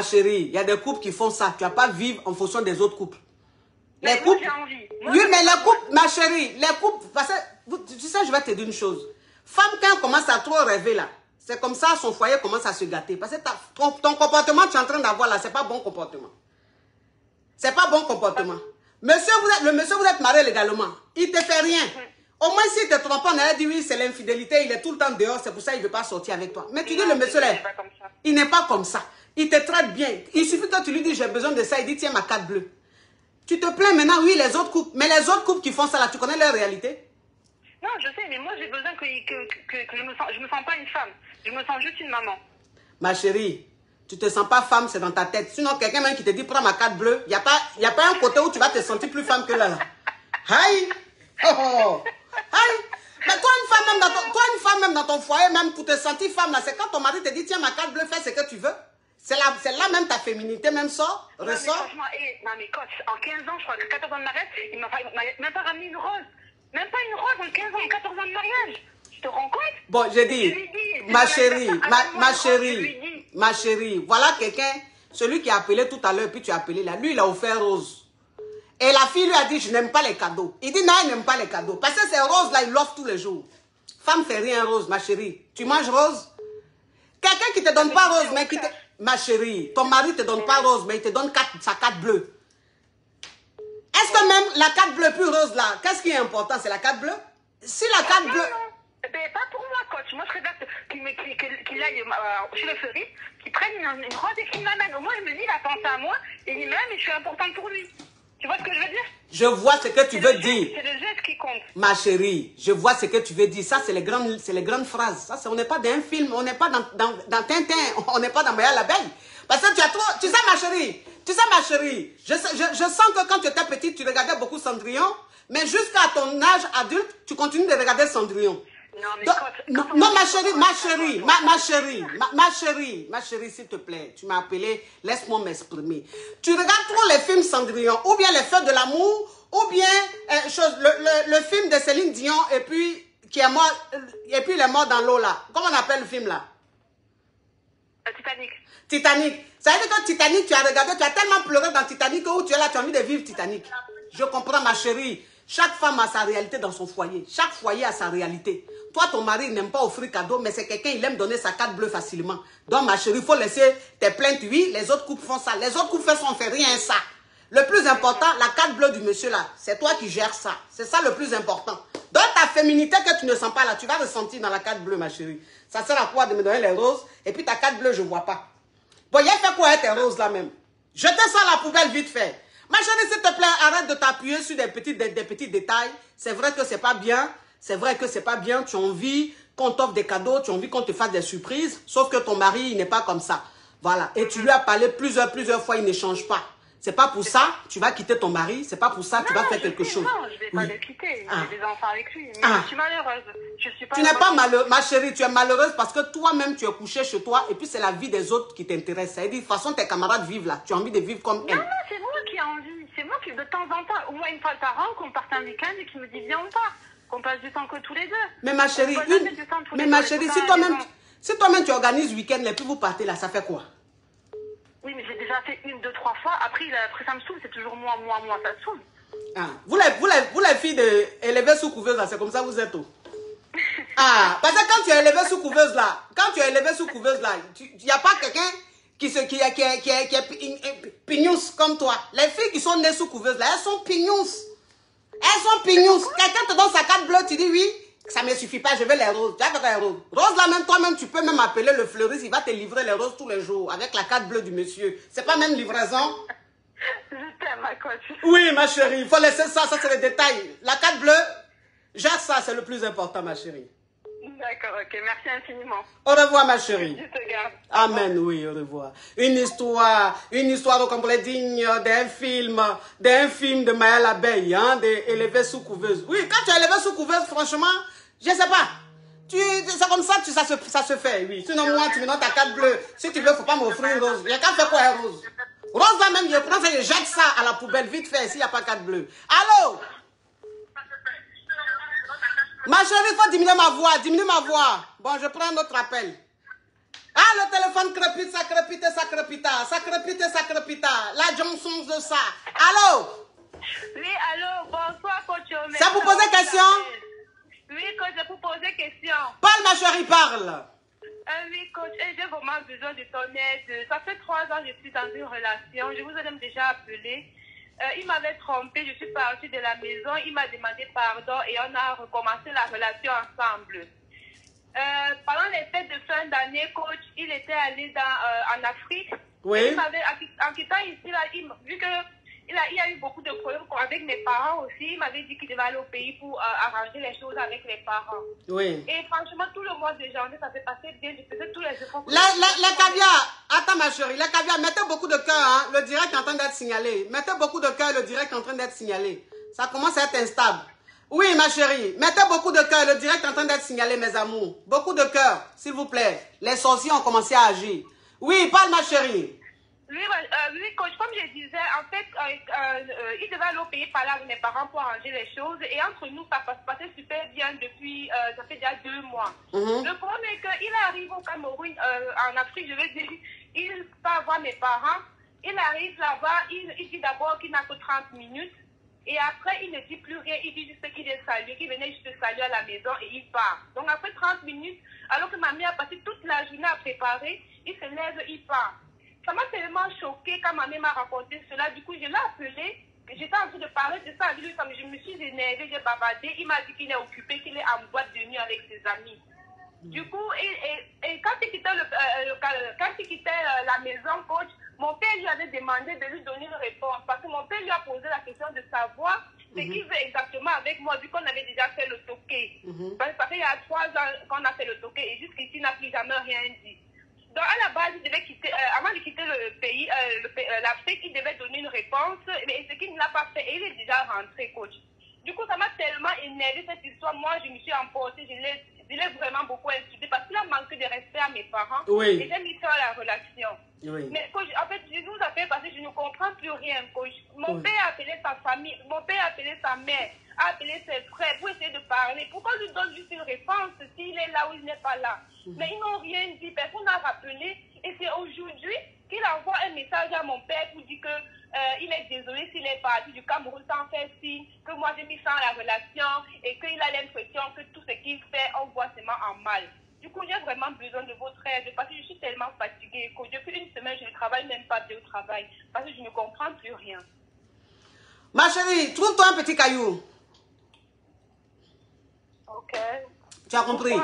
chérie, il y a des couples qui font ça. Tu vas pas vivre en fonction des autres couples. Les mais couples. Moi, j'ai envie. Oui, mais les couples, ma chérie, les couples, parce que, tu sais, je vais te dire une chose. Femme, quand elle commence à trop rêver là, c'est comme ça, son foyer commence à se gâter. Parce que ton comportement que tu es en train d'avoir là, c'est pas bon comportement. C'est pas bon comportement. Monsieur, le monsieur, vous êtes marié légalement. Il te fait rien. Au moins, s'il te trompe, on a dit oui, c'est l'infidélité, il est tout le temps dehors, c'est pour ça qu'il ne veut pas sortir avec toi. Mais tu dis, le monsieur là, il n'est pas comme ça. Il te traite bien. Il suffit que tu lui dis, j'ai besoin de ça, il dit, tiens ma carte bleue. Tu te plains maintenant, oui, les autres couples. Mais les autres couples qui font ça là, tu connais leur réalité? Non, je sais, mais moi j'ai besoin que je me sens pas une femme. Je me sens juste une maman. Ma chérie, tu te sens pas femme, c'est dans ta tête. Sinon, quelqu'un même qui te dit, prends ma carte bleue, il n'y a pas un côté où tu vas te sentir plus femme que là. Aïe! Oh! Aïe! Mais toi, une femme même dans ton foyer, même pour te sentir femme là, c'est quand ton mari te dit, tiens ma carte bleue, fais ce que tu veux. C'est là même ta féminité, même sort, ressort. Mais franchement, non mais coach, en 15 ans, je crois que 14 ans de mariage, il m'a même pas ramené une rose. Même pas une rose en 15 ans, 14 ans de mariage. Tu te rends compte? Bon, j'ai dit, ma chérie, voilà quelqu'un, celui qui a appelé tout à l'heure, puis tu as appelé là, lui il a offert rose. Et la fille lui a dit, je n'aime pas les cadeaux. Il dit, non, il n'aime pas les cadeaux. Parce que ces roses là, il l'offre tous les jours. Femme fait rien rose, ma chérie. Tu manges rose? Quelqu'un qui te donne pas rose, mais qui te... Ma chérie, ton mari te donne pas rose, mais il te donne sa carte bleue. Est-ce que même la carte bleue plus rose là, qu'est-ce qui est important? C'est la carte bleue? Si la carte bleue... Ben, pas pour moi, coach. Moi, je préfère qu'il aille chez le fleuriste, qu'il prenne une rose et qu'il m'amène. Au moins, il me dit, il a pensé à moi, et il m'aime et je suis importante pour lui. Tu vois ce que je veux dire? Je vois ce que tu veux dire. C'est le geste qui compte. Ma chérie, je vois ce que tu veux dire. Ça, c'est les grandes phrases. Ça, on n'est pas dans un film, on n'est pas dans Tintin, on n'est pas dans Maya l'abeille. Parce que tu as trop... Tu sais, ma chérie, je sens que quand tu étais petite, tu regardais beaucoup Cendrillon, mais jusqu'à ton âge adulte, tu continues de regarder Cendrillon. Non, mais ma chérie, s'il te plaît, tu m'as appelé, laisse-moi m'exprimer. Tu regardes trop les films Cendrillon, ou bien les Feux de l'amour, ou bien le film de Céline Dion, et puis qui est mort, et puis il est mort dans l'eau là. Comment on appelle le film là? Titanic. Ça veut dire que Titanic, tu as regardé, tu as tellement pleuré dans Titanic que où tu es là, tu as envie de vivre Titanic. Je comprends, ma chérie. Chaque femme a sa réalité dans son foyer. Chaque foyer a sa réalité. Toi, ton mari n'aime pas offrir cadeau, mais c'est quelqu'un, il aime donner sa carte bleue facilement. Donc, ma chérie, il faut laisser tes plaintes, oui. Les autres couples font ça. Les autres couples font fait rien ça. Le plus important, la carte bleue du monsieur là, c'est toi qui gères ça. C'est ça le plus important. Dans ta féminité que tu ne sens pas là, tu vas ressentir dans la carte bleue, ma chérie. Ça sert à quoi de me donner les roses? Et puis ta carte bleue, je ne vois pas. Bon, il y a fait quoi avec tes roses là même? Jetez ça à la poubelle vite fait. Ma chérie, s'il te plaît, arrête de t'appuyer sur des petits détails. C'est vrai que c'est pas bien. C'est vrai que c'est pas bien. Tu as envie qu'on t'offre des cadeaux, tu as envie qu'on te fasse des surprises. Sauf que ton mari, il n'est pas comme ça. Voilà. Et tu lui as parlé plusieurs fois, il ne change pas. C'est pas pour ça, tu vas quitter ton mari. C'est pas pour ça, tu vas faire quelque chose. Non, je vais pas le quitter. J'ai des enfants avec lui. Mais je suis malheureuse. Tu n'es pas malheureuse, ma chérie. Tu es malheureuse parce que toi-même, tu es couché chez toi. Et puis, c'est la vie des autres qui t'intéresse. Ça veut dire, de toute façon, tes camarades vivent là. Tu as envie de vivre comme elle. Non, c'est moi qui ai envie. C'est moi qui, de temps en temps, au moins une fois par an, qu'on parte un week-end et qui me dit viens on part. Qu'on passe du temps que tous les deux. Mais ma chérie, si toi-même tu organises week-end, et puis vous partez là, ça fait quoi? Oui, mais j'ai déjà fait 1, 2, 3 fois. Après, ça me saoule. C'est toujours moi, ça me saoule. Ah, vous les filles élevées sous couveuse là, c'est comme ça vous êtes où? Ah, parce que quand tu es élevée sous couveuse là, il n'y a pas quelqu'un qui est pignous comme toi. Les filles qui sont nées sous couveuse là, elles sont pignous. Quelqu'un te donne sa carte bleue, tu dis oui, ça ne me suffit pas, je veux les roses. Tu as fait les roses. Rose là même, toi-même, tu peux même appeler le fleuriste, il va te livrer les roses tous les jours avec la carte bleue du monsieur. C'est pas même livraison. Je t'aime, ma coach. Oui, ma chérie, il faut laisser ça c'est les détails. La carte bleue, gère ça, c'est le plus important, ma chérie. D'accord, ok. Merci infiniment. Au revoir, ma chérie. Je te garde. Amen, oui, au revoir. Une histoire au complet digne d'un film de Maya l'abeille, hein, d'élever sous couveuse. Oui, quand tu es élevé sous couveuse, franchement, je sais pas. C'est comme ça que ça se fait, oui. Sinon, moi, tu me donnes ta carte bleue. Si tu veux, faut pas m'offrir une rose. Il y a qu'à faire quoi, rose? Rose, là même, je prends ça, je jette ça à la poubelle, vite fait, s'il n'y a pas carte bleue. Allô? Ma chérie, il faut diminuer ma voix, Bon, je prends un autre appel. Ah, le téléphone crépite, ça crépita. La Johnson de ça. Allô? Oui, allô, bonsoir, coach. Ça vous pose question? Oui, coach, je vous poser question. Parle, ma chérie, parle. Oui, coach, j'ai vraiment besoin de ton aide. Ça fait 3 ans que je suis dans une relation. Je vous ai même déjà appelé. Il m'avait trompé, je suis partie de la maison. Il m'a demandé pardon et on a recommencé la relation ensemble. Pendant les fêtes de fin d'année, coach, il était allé en Afrique. Oui. En quittant ici, là, vu qu'il y a eu beaucoup de problèmes avec mes parents aussi, il m'avait dit qu'il devait aller au pays pour arranger les choses avec les parents. Oui. Et franchement, tout le mois de janvier, ça s'est passé bien. Je faisais tous les efforts. Les caviar, attends ma chérie, les caviar, mettez beaucoup de cœur, hein. Le direct est en train d'être signalé. Mettez beaucoup de cœur, le direct est en train d'être signalé. Ça commence à être instable. Oui, ma chérie, mettez beaucoup de cœur, le direct est en train d'être signalé, mes amours. Beaucoup de cœur, s'il vous plaît. Les sorciers ont commencé à agir. Oui, parle ma chérie. Oui, coach, comme je disais, en fait, il devait aller au pays parler avec mes parents pour arranger les choses. Et entre nous, ça se passait super bien depuis, ça fait déjà 2 mois. Le problème est qu'il arrive au Cameroun, en Afrique, je veux dire, il va voir mes parents. Il arrive là-bas, il dit d'abord qu'il n'a que 30 minutes. Et après, il ne dit plus rien. Il dit juste qu'il est salué, qu'il venait juste saluer à la maison et il part. Donc après 30 minutes, alors que ma mère a passé toute la journée à préparer, il se lève, il part. Ça m'a tellement choquée quand ma mère m'a raconté cela. Du coup, je l'ai appelé. J'étais en train de parler de ça avec lui. Je me suis énervée, j'ai bavardé. Il m'a dit qu'il est occupé, qu'il est en boîte de nuit avec ses amis. Du coup, quand il quittait, la maison, coach, mon père lui avait demandé de lui donner une réponse. Parce que mon père lui a posé la question de savoir ce qu'il veut exactement avec moi, vu qu'on avait déjà fait le toqué. Parce que il y a 3 ans qu'on a fait le toqué et jusqu'ici, il n'a plus jamais rien dit. Donc, à la base, il devait quitter, avant de quitter le pays, l'Afrique, il devait donner une réponse, mais ce qu'il n'a pas fait, et il est déjà rentré, coach. Du coup, ça m'a tellement énervé cette histoire. Moi, je me suis emportée, je l'ai vraiment beaucoup insulté parce qu'il a manqué de respect à mes parents. Oui. Et j'ai mis fin à la relation. Oui. Mais coach, en fait, je vous appelle parce que je ne comprends plus rien, coach. Mon père a appelé sa famille, mon père a appelé sa mère, a appelé ses frères pour essayer de parler. Pourquoi je lui donne juste une réponse s'il est là ou il n'est pas là? Mais ils n'ont rien dit, personne n'a rappelé. Et c'est aujourd'hui qu'il envoie un message à mon père pour dire que il est désolé s'il est parti du Cameroun sans faire signe, que moi j'ai mis ça dans la relation et qu'il a l'impression que tout ce qu'il fait, on voit seulement en mal. Du coup, j'ai vraiment besoin de votre aide parce que je suis tellement fatiguée que depuis 1 semaine, je ne travaille même pas bien au travail parce que je ne comprends plus rien. Ma chérie, trouve-toi un petit caillou. Ok. Tu as compris?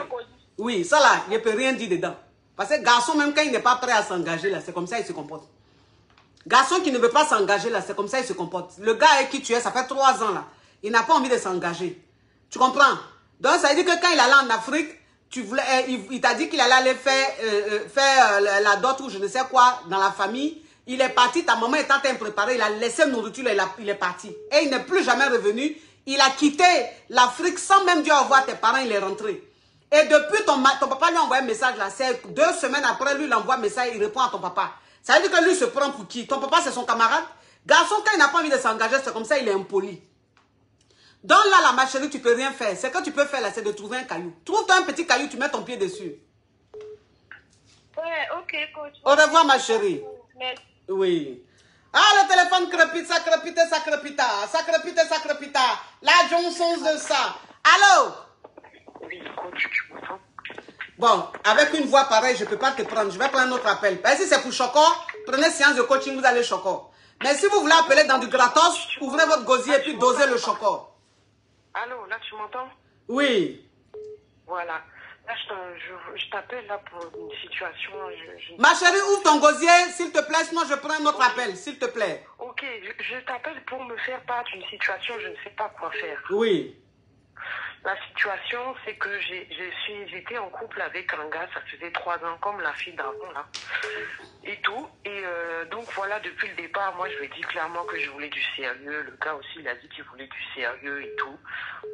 Oui, ça là, je ne peux rien dire dedans. Parce que garçon, même quand il n'est pas prêt à s'engager là, c'est comme ça il se comporte. Garçon qui ne veut pas s'engager là, c'est comme ça il se comporte. Le gars avec qui tu es, ça fait 3 ans là, il n'a pas envie de s'engager. Tu comprends? Donc ça veut dire que quand il allait en Afrique, il t'a dit qu'il allait aller faire la dot ou je ne sais quoi dans la famille. Il est parti, ta maman est en train de préparer, il a laissé nourriture, il est parti. Et il n'est plus jamais revenu. Il a quitté l'Afrique sans même dire au revoir tes parents, il est rentré. Et depuis, ton papa lui a envoyé un message là, c'est 2 semaines après, lui il envoie un message, il répond à ton papa. Ça veut dire que lui se prend pour qui? Ton papa c'est son camarade? Garçon, quand il n'a pas envie de s'engager, c'est comme ça, il est impoli. Donc là, ma chérie, tu ne peux rien faire. Ce que tu peux faire là, c'est de trouver un caillou. Trouve-toi un petit caillou, tu mets ton pied dessus. Ouais, ok, coach. Au revoir, ma chérie. Merci. Oui. Ah, le téléphone crépite, ça crépite, ça crépita. Ça crépite, ça crépita. La Johnson de ça. Allô? Oui, coach, tu m'entends? Bon, avec une voix pareille, je ne peux pas te prendre. Je vais prendre un autre appel. Ben, si c'est pour Choco, prenez séance de coaching, vous allez Choco. Mais si vous voulez appeler dans du gratos, ouvrez votre gosier et puis dosez le Choco. Allô, là, tu m'entends? Oui. Voilà. Là, je t'appelle là pour une situation. Ma chérie, ouvre ton gosier, s'il te plaît, sinon je prends un autre appel, s'il te plaît. Ok, je t'appelle pour me faire part d'une situation, je ne sais pas quoi faire. Oui. La situation, c'est que j'étais en couple avec un gars, ça faisait 3 ans, comme la fille d'avant, là, et tout. Et donc, voilà, depuis le départ, moi, je lui ai dit clairement que je voulais du sérieux. Le gars aussi, il a dit qu'il voulait du sérieux et tout.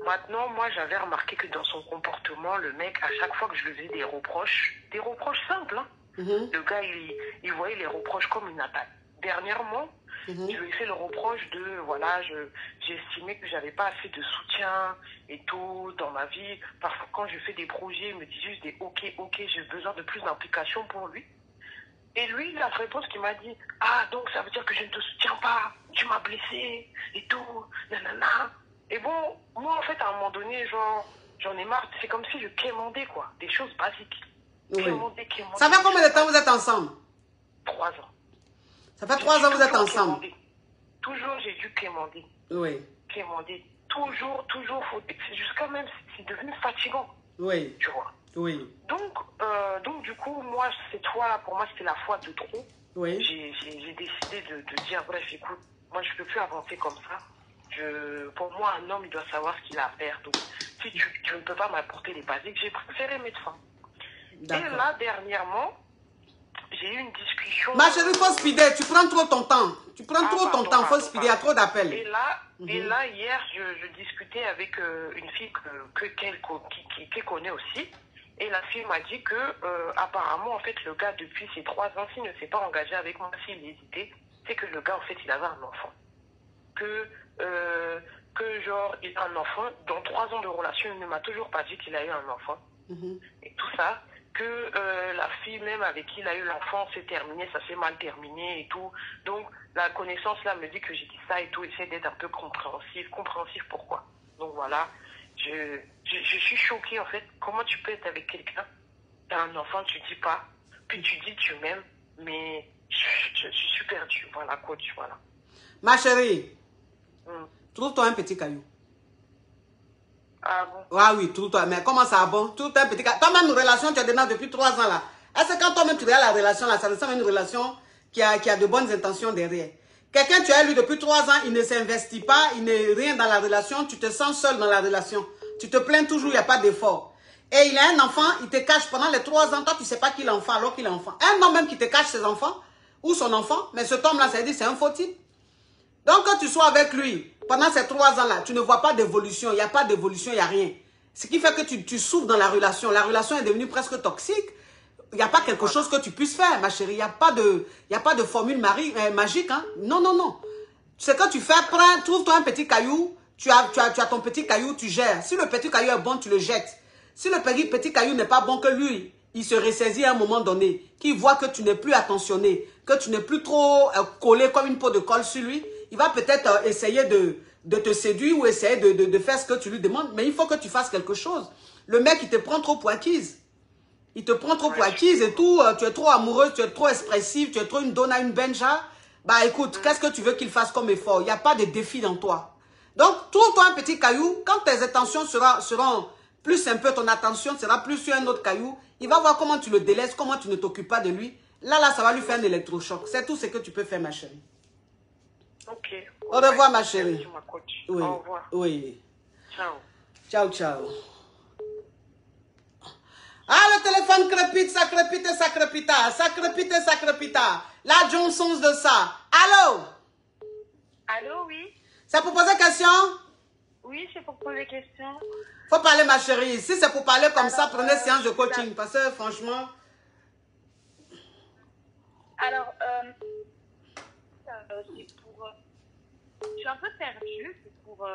Maintenant, moi, j'avais remarqué que dans son comportement, le mec, à chaque fois que je lui faisais des reproches simples, hein, le gars, il voyait les reproches comme une attaque. Dernièrement, je lui ai fait le reproche de, voilà, j'estimais que j'avais pas assez de soutien et tout dans ma vie. Parfois, quand je fais des projets, il me dit juste des ok, j'ai besoin de plus d'implication pour lui. Et lui, la réponse qu'il m'a dit, ah, donc ça veut dire que je ne te soutiens pas, tu m'as blessé et tout, nanana. Et bon, moi, en fait, à un moment donné, genre, j'en ai marre. C'est comme si je quémandais, quoi, des choses basiques. Oui. Quémander. Ça fait combien de temps vous êtes ensemble? 3 ans. Ça fait 3 ans que vous êtes ensemble. Quémander. Toujours, j'ai dû quémander. Oui. Quémander. Toujours. Jusqu'à même, c'est devenu fatigant. Oui. Tu vois. Oui. Donc, du coup, moi, cette fois-là, pour moi, c'était la fois de trop. Oui. J'ai décidé de dire, bref, écoute, moi, je ne peux plus avancer comme ça. Pour moi, un homme, il doit savoir ce qu'il a à faire. Donc, si tu ne peux pas m'apporter les basiques, j'ai préféré mettre fin. Et là, dernièrement, j'ai eu une discussion... Ma chérie, il faut speeder. Tu prends trop ton temps. Tu prends trop ton temps. Il faut speeder. Il y a trop d'appels. Et là, hier, je discutais avec une fille qui connaît aussi. Et la fille m'a dit que, apparemment, en fait, le gars, depuis ces 3 ans, s'il ne s'est pas engagé avec moi, s'il hésitait, c'est que le gars, en fait, il avait un enfant. Genre, il a un enfant. Dans 3 ans de relation, il ne m'a toujours pas dit qu'il a eu un enfant. Et tout ça. Que la fille même avec qui il a eu l'enfant s'est terminée, ça s'est mal terminé et tout. Donc, la connaissance là me dit que j'ai dit ça et tout, essaie d'être un peu compréhensif. Compréhensif pourquoi? Donc voilà, je suis choquée en fait. Comment tu peux être avec quelqu'un, t'as un enfant, tu dis pas, puis tu dis tu m'aimes, mais je suis perdue. Voilà, coach, voilà. Ma chérie, trouve-toi un petit caillou. Ah bon? Ah oui, trouve-toi. Mais comment ça va bon? Tout un petit caillou. Toi-même, une relation, tu as dedans depuis 3 ans là. Est-ce que quand toi-même tu regardes la relation là, ça ressemble à une relation qui a de bonnes intentions derrière? Quelqu'un, tu as lu depuis 3 ans, il ne s'investit pas, il n'est rien dans la relation, tu te sens seul dans la relation. Tu te plains toujours, il n'y a pas d'effort. Et il a un enfant, il te cache pendant les 3 ans, toi tu ne sais pas qu'il est enfant alors qu'il est enfant. Un homme même qui te cache ses enfants, ou son enfant, mais cet homme-là, ça veut dire c'est un faux type. Donc quand tu sois avec lui, pendant ces 3 ans-là, tu ne vois pas d'évolution, il n'y a pas d'évolution, il n'y a rien. Ce qui fait que tu souffres dans la relation est devenue presque toxique. Il n'y a pas quelque chose que tu puisses faire, ma chérie. Il n'y a pas de formule magique. Hein? Non. Ce que tu fais, trouve-toi un petit caillou. Tu as ton petit caillou, tu gères. Si le petit caillou est bon, tu le jettes. Si le petit caillou n'est pas bon, que lui, il se ressaisit à un moment donné, qu'il voit que tu n'es plus attentionné, que tu n'es plus trop collé comme une peau de colle sur lui, il va peut-être essayer de te séduire ou essayer de faire ce que tu lui demandes. Mais il faut que tu fasses quelque chose. Le mec, il te prend trop pour acquise. Il te prend trop pour acquise et tout. Tu es trop amoureuse, tu es trop expressive, tu es trop une donna, une benja. Bah écoute, qu'est-ce que tu veux qu'il fasse comme effort? Il n'y a pas de défi dans toi. Donc, trouve-toi un petit caillou. Quand tes attentions seront plus un peu, ton attention sera plus sur un autre caillou. Il va voir comment tu le délaisses, comment tu ne t'occupes pas de lui. Là, ça va lui faire un électrochoc. C'est tout ce que tu peux faire, ma chérie. Ok. Au revoir, ma chérie. Merci, ma coach. Oui. Au revoir. Oui. Ciao. Ciao. Ah, le téléphone crépite, ça crépite et ça crépita. Ça crépite et ça crépita. La Johnson de ça. Allô? Allô, oui? C'est pour poser question? Oui, c'est pour poser question. Faut parler, ma chérie. Si c'est pour parler comme ça, prenez séance de coaching. Parce que franchement... Alors, c'est pour... je suis un peu perdue. C'est pour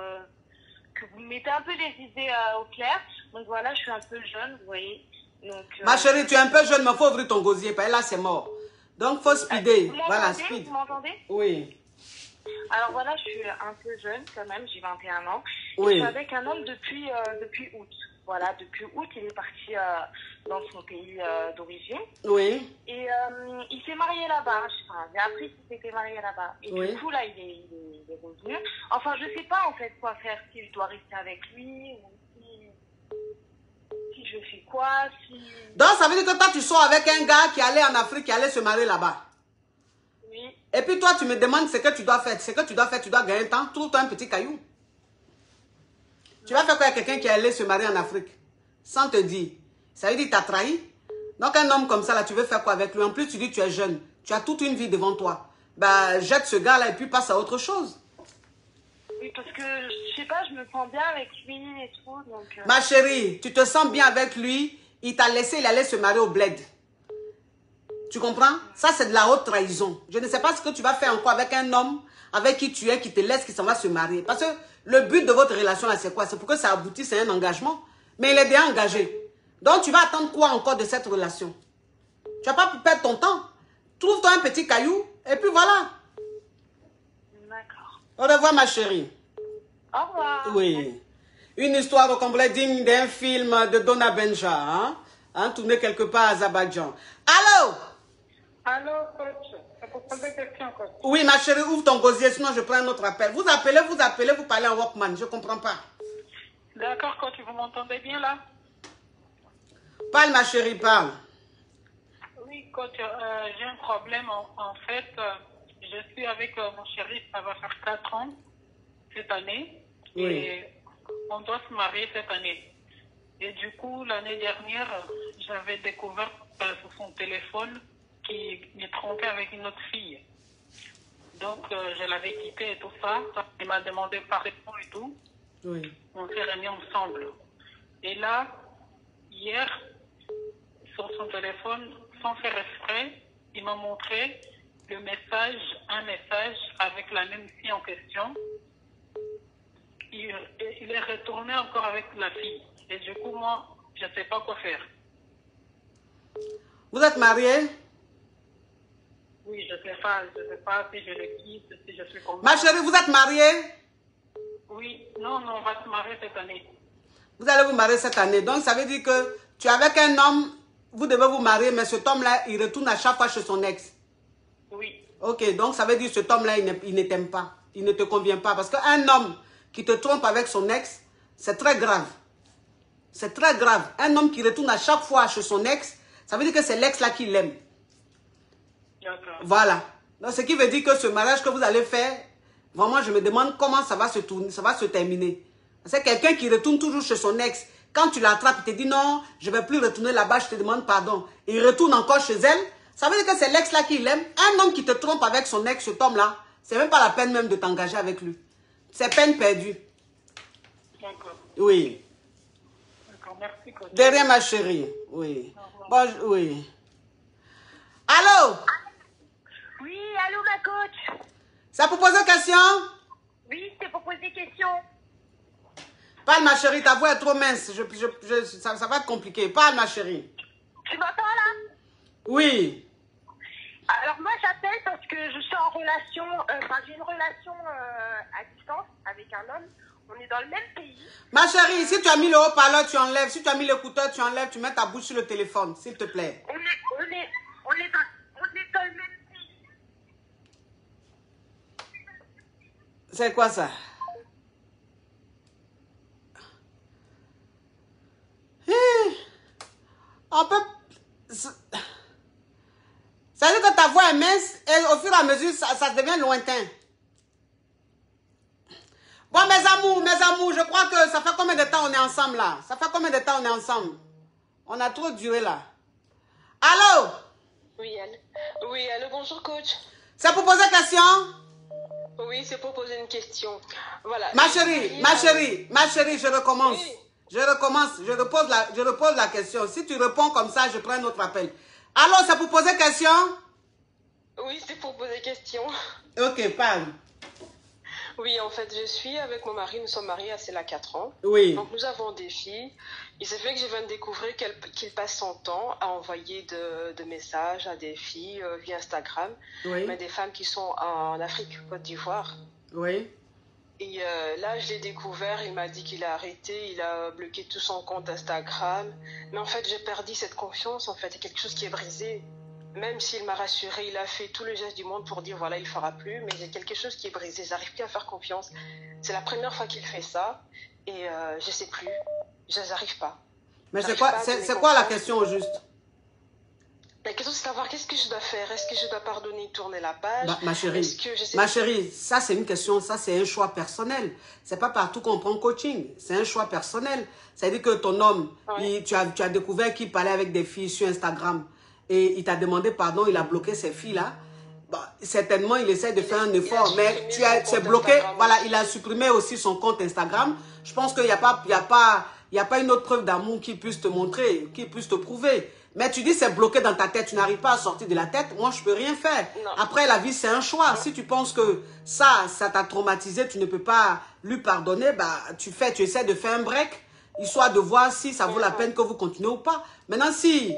que vous me mettez un peu les idées au clair. Donc voilà, je suis un peu jeune, vous voyez. Donc, ma chérie, tu es un peu jeune, mais il faut ouvrir ton gosier. Parce que là, c'est mort. Donc, il faut speeder. Voilà, speed. Vous m'entendez? Oui. Alors voilà, je suis un peu jeune quand même, j'ai 21 ans. Oui. Et je suis avec un homme depuis août. Voilà, depuis août, il est parti dans son pays d'origine. Oui. Et il s'est marié là-bas. Enfin, j'ai appris qu'il s'était marié là-bas. Et oui. Du coup, là, il est revenu. Enfin, je sais pas en fait quoi faire, si je dois rester avec lui ou si je fais quoi, si... Donc, ça veut dire que toi, tu sors avec un gars qui allait en Afrique, qui allait se marier là-bas. Oui. Et puis toi, tu me demandes ce que tu dois faire. Ce que tu dois faire, tu dois gagner un temps. Trouve-toi un petit caillou. Tu vas faire quoi avec quelqu'un qui est allé se marier en Afrique? Sans te dire. Ça veut dire que tu as trahi. Donc un homme comme ça, là, tu veux faire quoi avec lui? En plus, tu dis que tu es jeune. Tu as toute une vie devant toi. Bah, jette ce gars-là et puis passe à autre chose. Oui, parce que, je sais pas, je me sens bien avec lui et tout, donc... Ma chérie, tu te sens bien avec lui. Il t'a laissé, il allait se marier au bled. Tu comprends? Ça, c'est de la haute trahison. Je ne sais pas ce que tu vas faire encore avec un homme avec qui tu es, qui te laisse, qui s'en va se marier. Parce que le but de votre relation, là, c'est quoi? C'est pour que ça aboutisse à un engagement. Mais il est déjà engagé. Donc, tu vas attendre quoi encore de cette relation? Tu vas pas perdre ton temps. Trouve-toi un petit caillou et puis voilà. D'accord. Au revoir, ma chérie. Au revoir. Oui. Une histoire au complet digne d'un film de Donna Benja, hein, tourné quelque part à Azerbaïdjan. Allô? Allô, coach. Ça peut poser des questions, coach. Oui, ma chérie, ouvre ton gosier, sinon je prends un autre appel. Vous appelez, vous parlez en Walkman, je ne comprends pas. D'accord, coach, vous m'entendez bien là? Parle, ma chérie, parle. Oui, coach, j'ai un problème. En fait, je suis avec mon chéri, ça va faire 4 ans cette année. Oui. Et on doit se marier cette année. Et du coup, l'année dernière, j'avais découvert sur son téléphone qu'il me trompait avec une autre fille. Donc, je l'avais quitté et tout ça. Il m'a demandé pardon et tout. Oui. On s'est réunis ensemble. Et là, hier, sur son téléphone, sans faire exprès, il m'a montré un message avec la même fille en question. Il est retourné encore avec la fille. Et du coup, moi, je ne sais pas quoi faire. Vous êtes mariés? Oui, je ne sais pas si je le quitte, si je suis comme Ma chérie, vous êtes mariés? Oui, non, on va se marier cette année. Vous allez vous marier cette année. Donc, ça veut dire que tu es avec un homme, vous devez vous marier, mais cet homme-là, il retourne à chaque fois chez son ex. Oui. Ok, donc ça veut dire que cet homme-là, il ne t'aime pas. Il ne te convient pas. Parce qu'un homme qui te trompe avec son ex, c'est très grave. C'est très grave. Un homme qui retourne à chaque fois chez son ex, ça veut dire que c'est l'ex-là qui l'aime. D'accord. Voilà. Donc, ce qui veut dire que ce mariage que vous allez faire, vraiment, je me demande comment ça va se tourner, ça va se terminer. C'est quelqu'un qui retourne toujours chez son ex. Quand tu l'attrapes, il te dit non, je ne vais plus retourner là-bas, je te demande pardon. Et il retourne encore chez elle. Ça veut dire que c'est l'ex-là qui l'aime. Un homme qui te trompe avec son ex, cet homme-là, c'est même pas la peine même de t'engager avec lui. C'est peine perdue. D'accord. Oui. D'accord, merci, coach. De rien, ma chérie. Oui. Bon, oui. Allô? Oui, allô, ma coach. Ça pour poser question? Oui, c'est pour poser question. Parle, ma chérie, ta voix est trop mince. Ça va être compliqué. Parle, ma chérie. Tu m'entends là? Oui. Alors moi j'appelle parce que je suis en relation, j'ai une relation à distance avec un homme. On est dans le même pays. Ma chérie, si tu as mis le haut-parleur, tu enlèves. Si tu as mis l'écouteur, tu enlèves. Tu mets ta bouche sur le téléphone, s'il te plaît. On est dans le même pays. C'est quoi ça? On peut... Ça veut dire que ta voix est mince et au fur et à mesure, ça devient lointain. Bon, mes amours, je crois que ça fait combien de temps on est ensemble là? Ça fait combien de temps on est ensemble? On a trop duré là. Allô? Oui, allô, bonjour coach. C'est pour poser question? Oui, c'est pour poser une question. Voilà. Ma chérie, je recommence. Oui. Je repose la question. Si tu réponds comme ça, je prends un autre appel. Allô, c'est pour poser question? Oui, c'est pour poser question. Ok, parle. Oui, en fait, je suis avec mon mari, nous sommes mariés à cela 4 ans. Oui. Donc, nous avons des filles. Il s'est fait que je viens de découvrir qu'il passe son temps à envoyer de messages à des filles via Instagram. Oui. Mais des femmes qui sont en Afrique, Côte d'Ivoire. Oui. Et là, je l'ai découvert, il m'a dit qu'il a arrêté, il a bloqué tout son compte Instagram. Mais en fait, j'ai perdu cette confiance, en fait, c'est quelque chose qui est brisé. Même s'il m'a rassuré, il a fait tout le geste du monde pour dire voilà, il ne fera plus, mais il y a quelque chose qui est brisé, j'arrive plus à faire confiance. C'est la première fois qu'il fait ça, et je ne sais plus, je n'arrive pas. Mais c'est quoi la question au juste? La question, c'est de savoir qu'est-ce que je dois faire. Est-ce que je dois pardonner, tourner la page? Ma chérie, ça c'est une question, ça c'est un choix personnel. C'est pas partout qu'on prend coaching. C'est un choix personnel. C'est-à-dire que ton homme, tu as découvert qu'il parlait avec des filles sur Instagram et il t'a demandé pardon, il a bloqué ces filles-là. Bon, certainement, il essaie de faire un effort, mais c'est bloqué. Voilà, il a supprimé aussi son compte Instagram. Je pense qu'il n'y a pas une autre preuve d'amour qui puisse te montrer, qui puisse te prouver. Mais tu dis c'est bloqué dans ta tête, tu n'arrives pas à sortir de la tête. Moi, je peux rien faire. Non. Après, la vie, c'est un choix. Si tu penses que ça t'a traumatisé, tu ne peux pas lui pardonner, bah, tu essaies de faire un break, histoire de voir si ça vaut la peine que vous continuez ou pas. Maintenant, si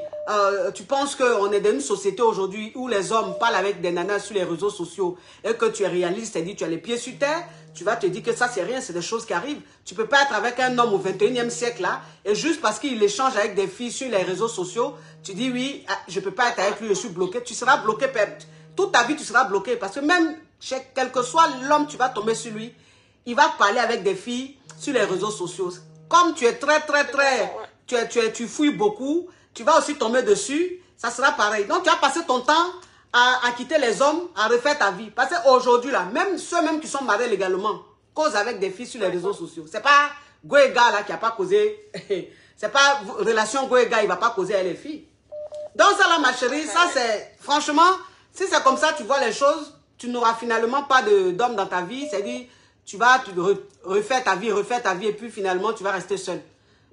tu penses qu'on est dans une société aujourd'hui où les hommes parlent avec des nanas sur les réseaux sociaux et que tu es réaliste, c'est-à-dire tu as les pieds sur terre, tu vas te dire que ça, c'est rien, c'est des choses qui arrivent. Tu peux pas être avec un homme au 21e siècle, là, et juste parce qu'il échange avec des filles sur les réseaux sociaux, tu dis oui, je peux pas être avec lui, je suis bloqué. Tu seras bloqué, toute ta vie, tu seras bloqué. Parce que même, quel que soit l'homme, tu vas tomber sur lui, il va parler avec des filles sur les réseaux sociaux. Comme tu es tu fouilles beaucoup, tu vas aussi tomber dessus, ça sera pareil. Donc, tu vas passer ton temps à quitter les hommes, à refaire ta vie. Parce qu'aujourd'hui, là, même ceux qui sont mariés légalement, causent avec des filles sur les réseaux sociaux. C'est pas Goéga, là, qui n'a pas causé. C'est pas relation Goéga, il va pas causer avec les filles. Donc, ça, là, ma chérie, ça, c'est... Franchement, si c'est comme ça, tu vois les choses, tu n'auras finalement pas d'homme dans ta vie. C'est-à-dire, tu vas refaire ta vie, et puis finalement, tu vas rester seul.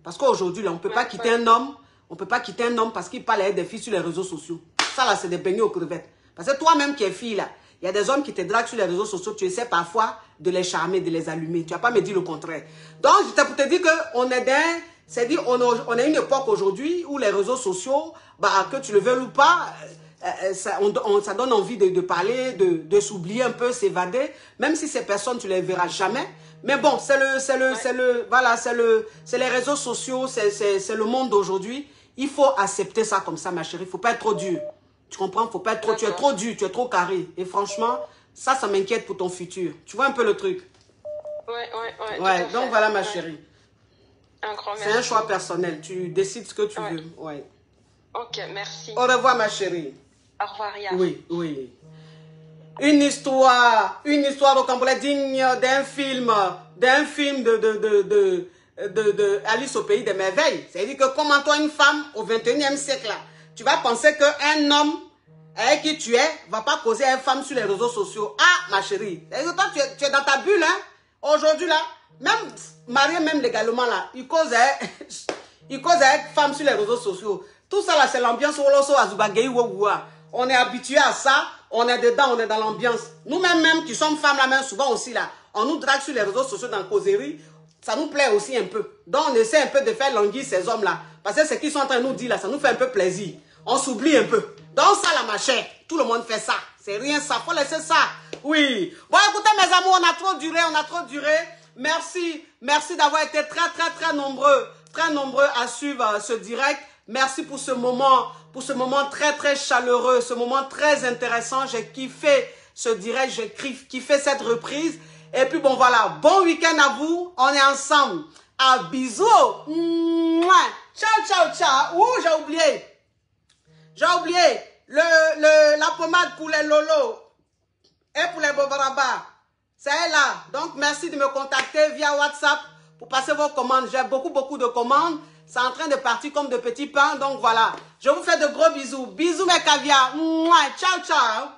Parce qu'aujourd'hui, là, on ne peut pas quitter un homme. On ne peut pas quitter un homme parce qu'il parle avec des filles sur les réseaux sociaux. Ça, là, c'est des beignets aux crevettes. Parce que toi-même qui es fille, là, il y a des hommes qui te draguent sur les réseaux sociaux. Tu essaies parfois de les charmer, de les allumer. Tu ne vas pas me dire le contraire. Donc, c'est pour te dire qu'on est dans... C'est-à-dire, on a une époque aujourd'hui où les réseaux sociaux, bah, que tu le veuilles ou pas, ça donne envie de parler, de s'oublier un peu, s'évader. Même si ces personnes, tu ne les verras jamais. Mais bon, c'est les réseaux sociaux, c'est le monde d'aujourd'hui. Il faut accepter ça comme ça, ma chérie. Il ne faut pas être trop dur. Tu comprends? Faut pas être trop, tu es trop dur, tu es trop carré. Et franchement, ça m'inquiète pour ton futur. Tu vois un peu le truc? Ouais, donc voilà, ma chérie. C'est un choix personnel. Tu décides ce que tu veux. Ouais. Ok, merci. Au revoir, ma chérie. Au revoir, Ria. Oui. Une histoire rocambolesque digne d'un film de Alice au pays des merveilles. C'est-à-dire que comment toi, une femme au 21e siècle, là, tu vas penser qu'un homme avec qui tu es va pas causer à une femme sur les réseaux sociaux. Ah, ma chérie, toi, tu es dans ta bulle, hein. Aujourd'hui, là, même marié, même légalement, là, il cause avec femme sur les réseaux sociaux. Tout ça, là, c'est l'ambiance. On est habitué à ça. On est dedans, on est dans l'ambiance. Nous-mêmes, qui sommes femmes, là, même souvent aussi, là, on nous drague sur les réseaux sociaux dans la causerie. Ça nous plaît aussi un peu. Donc, on essaie un peu de faire languir ces hommes-là. Parce que ce qu'ils sont en train de nous dire, là, ça nous fait un peu plaisir. On s'oublie un peu. Donc, ça, là, ma chère, tout le monde fait ça. C'est rien, ça. Faut laisser ça. Oui. Bon, écoutez, mes amours, on a trop duré. Merci d'avoir été très nombreux à suivre ce direct. Merci pour ce moment très chaleureux, ce moment très intéressant. J'ai kiffé ce direct, j'ai kiffé cette reprise. Et puis bon, voilà, bon week-end à vous. On est ensemble. À bisous. Mouah. Ciao. Ouh, j'ai oublié. La pommade pour les lolos et pour les bobarabas. C'est là. Donc, merci de me contacter via WhatsApp pour passer vos commandes. J'ai beaucoup de commandes. C'est en train de partir comme de petits pains. Donc, voilà. Je vous fais de gros bisous. Bisous, mes caviars. Mouah. Ciao.